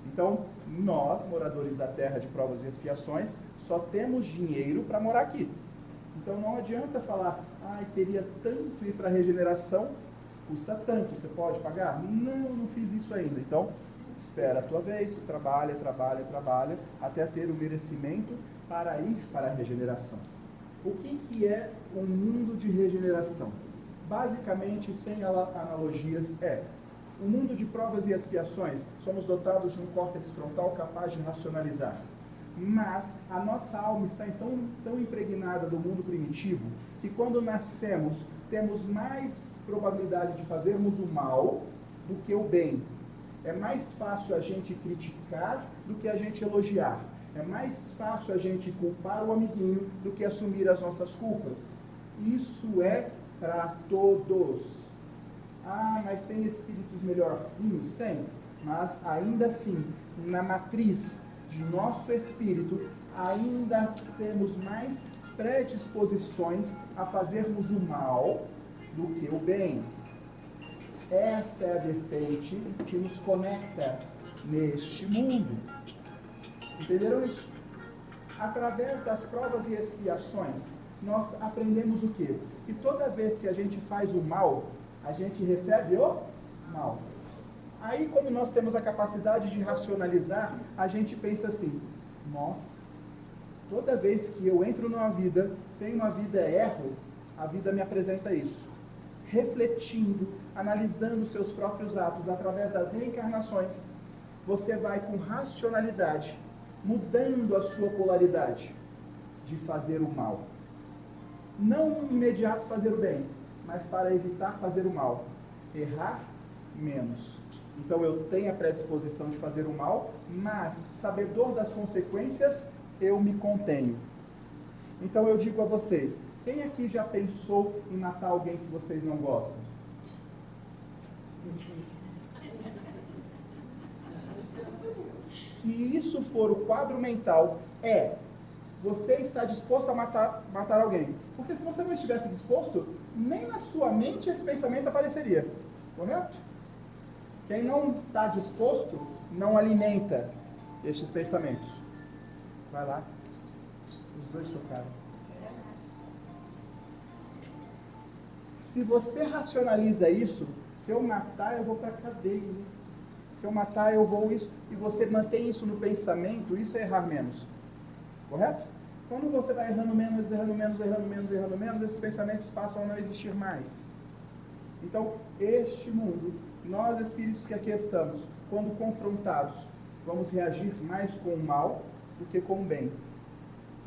Então, nós, moradores da Terra de provas e expiações, só temos dinheiro para morar aqui. Então não adianta falar, queria tanto ir para a regeneração, custa tanto, você pode pagar? Não fiz isso ainda. Então, espera a tua vez, trabalha, até ter o merecimento para ir para a regeneração. O que é um mundo de regeneração? Basicamente, sem analogias, O mundo de provas e expiações, somos dotados de um córtex frontal capaz de racionalizar. Mas a nossa alma está tão impregnada do mundo primitivo que quando nascemos temos mais probabilidade de fazermos o mal do que o bem. É mais fácil a gente criticar do que a gente elogiar. É mais fácil a gente culpar o amiguinho do que assumir as nossas culpas. Isso é para todos. Ah, mas tem espíritos melhorzinhos? Tem. Mas ainda assim, na matriz de nosso espírito, ainda temos mais predisposições a fazermos o mal do que o bem. Esta é a vertente que nos conecta neste mundo. Entenderam isso? Através das provas e expiações, nós aprendemos o quê? Que toda vez que a gente faz o mal, a gente recebe o mal. Aí, como nós temos a capacidade de racionalizar, a gente pensa assim: nossa, toda vez que eu entro numa vida, tenho uma vida, erro, a vida me apresenta isso. Refletindo, analisando seus próprios atos através das reencarnações, você vai com racionalidade, mudando a sua polaridade de fazer o mal. Não imediato fazer o bem, mas para evitar fazer o mal. Errar menos. Então eu tenho a predisposição de fazer o mal, mas, sabedor das consequências, eu me contenho. Então eu digo a vocês, quem aqui já pensou em matar alguém que vocês não gostam? Se isso for o quadro mental, você está disposto a matar alguém. Porque se você não estivesse disposto, nem na sua mente esse pensamento apareceria. Correto? Quem não está disposto, não alimenta estes pensamentos. Vai lá. Os dois tocaram. Se você racionaliza isso, se eu matar, eu vou para a cadeia. Se eu matar, eu vou isso. E você mantém isso no pensamento, isso é errar menos. Correto? Quando você vai errando menos, esses pensamentos passam a não existir mais. Então, este mundo, nós espíritos que aqui estamos, quando confrontados, vamos reagir mais com o mal do que com o bem.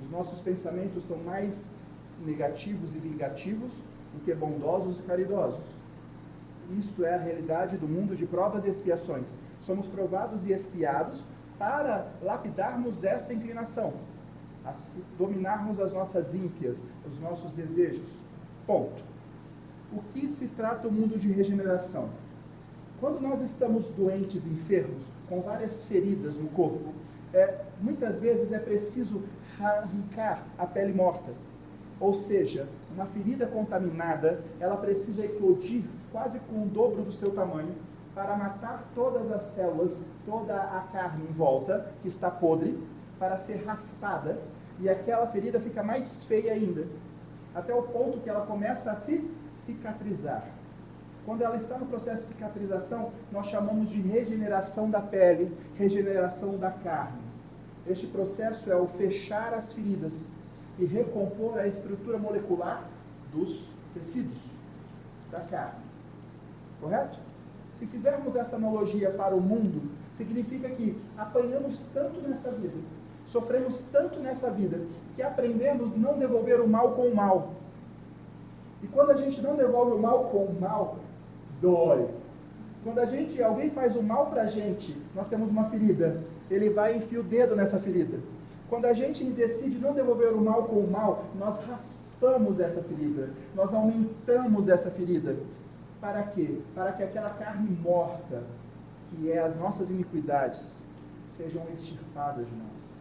Os nossos pensamentos são mais negativos e vingativos do que bondosos e caridosos. Isto é a realidade do mundo de provas e expiações. Somos provados e expiados para lapidarmos esta inclinação, a dominarmos as nossas ímpias, os nossos desejos. Ponto. O que se trata o mundo de regeneração? Quando nós estamos doentes, enfermos, com várias feridas no corpo, muitas vezes é preciso arrancar a pele morta. Ou seja, uma ferida contaminada, ela precisa eclodir quase com o dobro do seu tamanho para matar todas as células, toda a carne em volta, que está podre, para ser raspada, e aquela ferida fica mais feia ainda, até o ponto que ela começa a se cicatrizar. Quando ela está no processo de cicatrização, nós chamamos de regeneração da pele, regeneração da carne. Este processo é o fechar as feridas e recompor a estrutura molecular dos tecidos, da carne. Correto? Se fizermos essa analogia para o mundo, significa que apanhamos tanto nessa vida, sofremos tanto nessa vida, que aprendemos não devolver o mal com o mal. E quando a gente não devolve o mal com o mal, dói. Quando alguém faz o mal pra gente, nós temos uma ferida, ele vai e enfia o dedo nessa ferida. Quando a gente decide não devolver o mal com o mal, nós raspamos essa ferida, nós aumentamos essa ferida. Para quê? Para que aquela carne morta, que é as nossas iniquidades, sejam extirpadas de nós.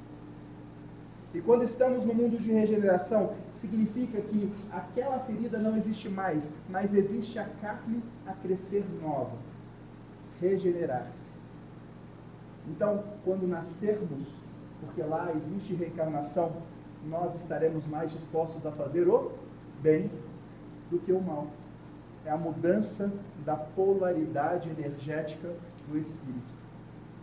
E quando estamos no mundo de regeneração, significa que aquela ferida não existe mais, mas existe a carne a crescer nova, regenerar-se. Então, quando nascermos, porque lá existe reencarnação, nós estaremos mais dispostos a fazer o bem do que o mal. É a mudança da polaridade energética do espírito.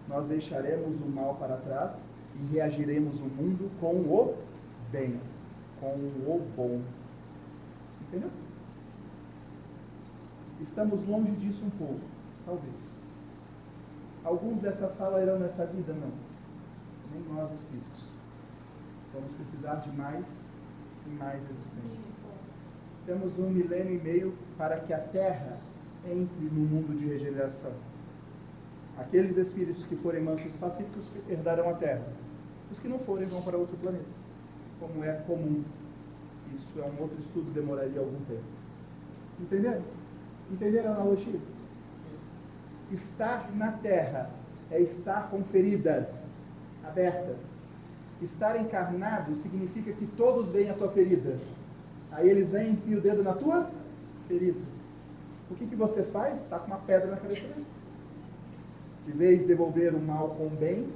Nós deixaremos o mal para trás e reagiremos o mundo com o bem, com o bom. Entendeu? Estamos longe disso um pouco. Talvez. Alguns dessa sala irão nessa vida? Não. Nem nós espíritos. Vamos precisar de mais e mais existências. Temos 1,5 milênio para que a Terra entre no mundo de regeneração. Aqueles espíritos que forem mansos e pacíficos herdarão a Terra. Os que não forem vão para outro planeta, como é comum. Isso é um outro estudo, demoraria algum tempo. Entenderam? Entenderam a analogia? Estar na Terra é estar com feridas abertas. Estar encarnado significa que todos veem a tua ferida. Aí eles vêm e enfiam o dedo na tua ferida. O que você faz? Está com uma pedra na cabeça dele. De vez de devolver o mal com o bem,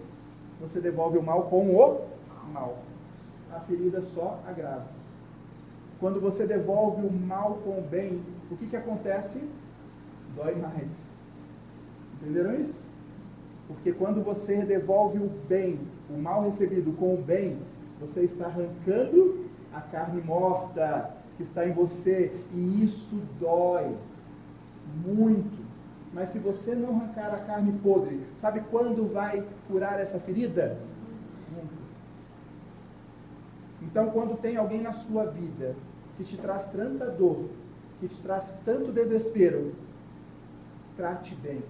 você devolve o mal com o mal. A ferida só agrava. Quando você devolve o mal com o bem, o que acontece? Dói mais. Entenderam isso? Porque quando você devolve o bem, o mal recebido com o bem, você está arrancando a carne morta que está em você, e isso dói muito. Mas se você não arrancar a carne podre, sabe quando vai curar essa ferida? Nunca. Então, quando tem alguém na sua vida que te traz tanta dor, que te traz tanto desespero, trate bem.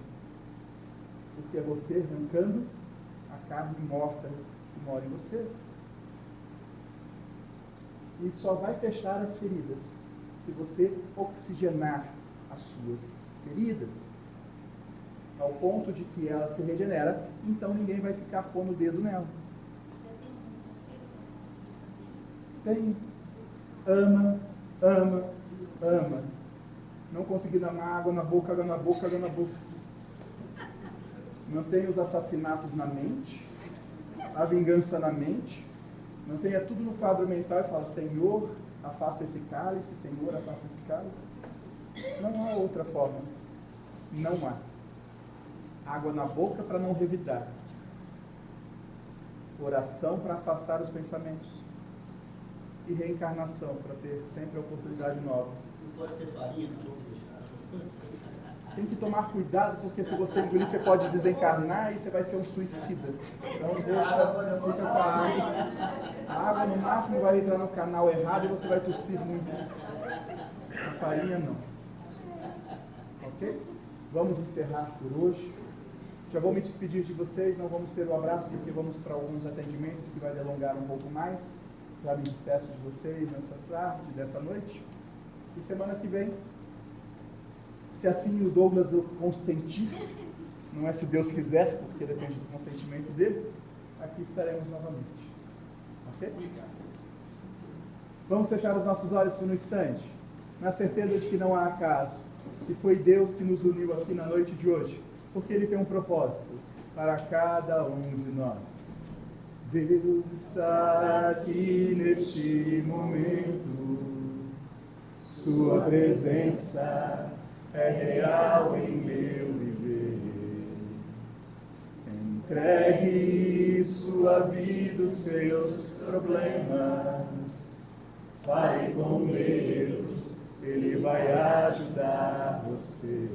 Porque é você arrancando a carne morta que mora em você. E só vai fechar as feridas se você oxigenar as suas feridas, ao ponto de que ela se regenera, então ninguém vai ficar pondo o dedo nela. Você tem um conselho para conseguir fazer isso? Tem. Ama, ama, ama. Não conseguir dar água na boca, água na boca, água na boca. Mantenha os assassinatos na mente, a vingança na mente. Mantenha tudo no quadro mental e fala: Senhor, afasta esse cálice, Senhor, afasta esse cálice. Não há outra forma. Não há. Água na boca para não revidar. Oração para afastar os pensamentos. E reencarnação para ter sempre a oportunidade nova. Não pode ser farinha, não. Tem que tomar cuidado, porque se você engolir, você pode desencarnar e você vai ser um suicida. Então deixa, fica com a água. A água no máximo vai entrar no canal errado e você vai tossir muito. A farinha não. Ok? Vamos encerrar por hoje. Já vou me despedir de vocês, não vamos ter o abraço porque vamos para alguns atendimentos que vai delongar um pouco mais. Já me despeço de vocês nessa tarde, dessa noite. E semana que vem, se assim o Douglas consentir, não é se Deus quiser, porque depende do consentimento dele, aqui estaremos novamente. Ok? Vamos fechar os nossos olhos por um instante, na certeza de que não há acaso, que foi Deus que nos uniu aqui na noite de hoje, porque Ele tem um propósito para cada um de nós. Deus está aqui neste momento, Sua presença é real em meu viver. Entregue sua vida, os seus problemas. Fale com Deus, Ele vai ajudar você.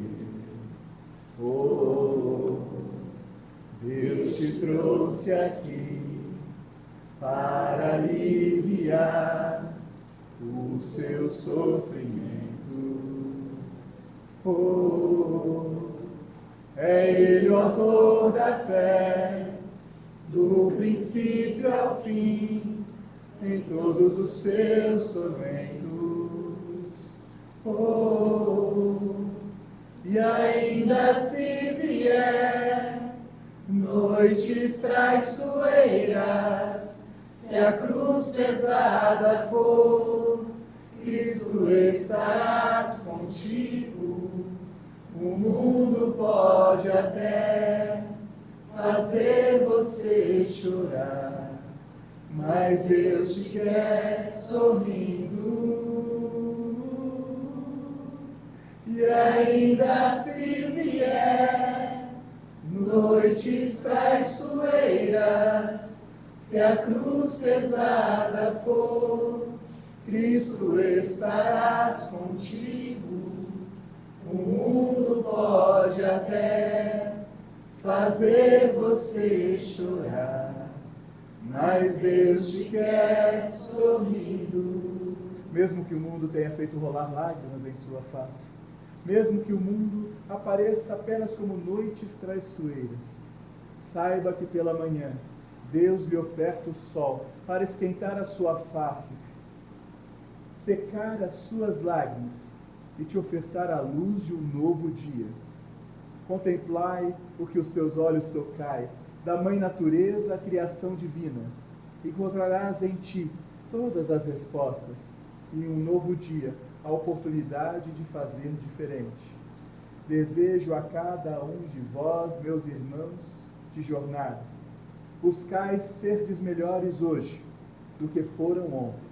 Oh, Deus te trouxe aqui para aliviar o seu sofrimento. Oh, é Ele o autor da fé, do princípio ao fim, em todos os seus tormentos. Oh, e ainda se vier noites traiçoeiras, se a cruz pesada for, Cristo estarás contigo. O mundo pode até fazer você chorar, mas Deus te quer sorrindo. E ainda se vier noites traiçoeiras, se a cruz pesada for, Cristo estarás contigo. O mundo pode até fazer você chorar, mas Deus te quer sorrindo. Mesmo que o mundo tenha feito rolar lágrimas em sua face, mesmo que o mundo apareça apenas como noites traiçoeiras, saiba que pela manhã Deus lhe oferta o sol para esquentar a sua face, secar as suas lágrimas e te ofertar a luz de um novo dia. Contemplai o que os teus olhos tocai, da Mãe Natureza à criação divina. Encontrarás em ti todas as respostas e em um novo dia a oportunidade de fazer diferente. Desejo a cada um de vós, meus irmãos, de jornada, buscais serdes melhores hoje do que foram ontem,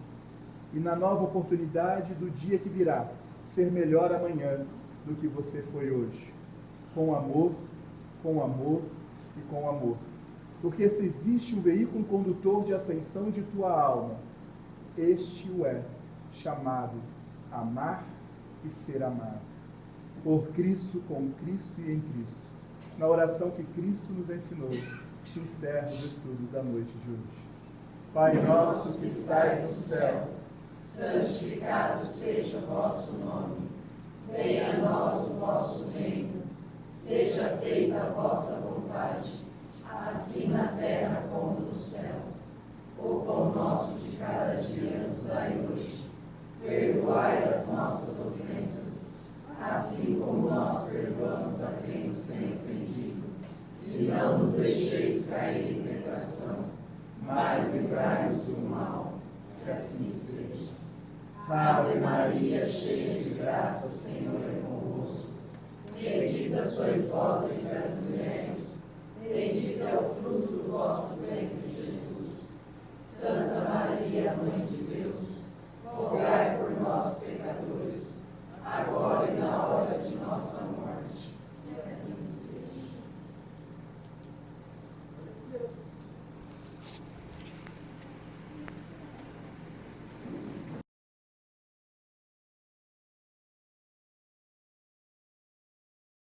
e na nova oportunidade do dia que virá, ser melhor amanhã do que você foi hoje. Com amor, com amor e com amor. Porque se existe um veículo condutor de ascensão de tua alma, este o é, chamado amar e ser amado. Por Cristo, com Cristo e em Cristo. Na oração que Cristo nos ensinou, se encerra os estudos da noite de hoje. Pai nosso que estais no céu, santificado seja o vosso nome. Venha a nós o vosso reino. Seja feita a vossa vontade, assim na terra como no céu. O pão nosso de cada dia nos dai hoje. Perdoai as nossas ofensas, assim como nós perdoamos a quem nos tem ofendido. E não nos deixeis cair em tentação, mas livrai-nos do mal. Que assim seja. Ave Maria, cheia de graça, o Senhor é convosco. Bendita sois vós entre as mulheres, bendito é o fruto do vosso ventre, Jesus. Santa Maria, Mãe de Deus, rogai por nós, pecadores, agora e na hora de nossa morte.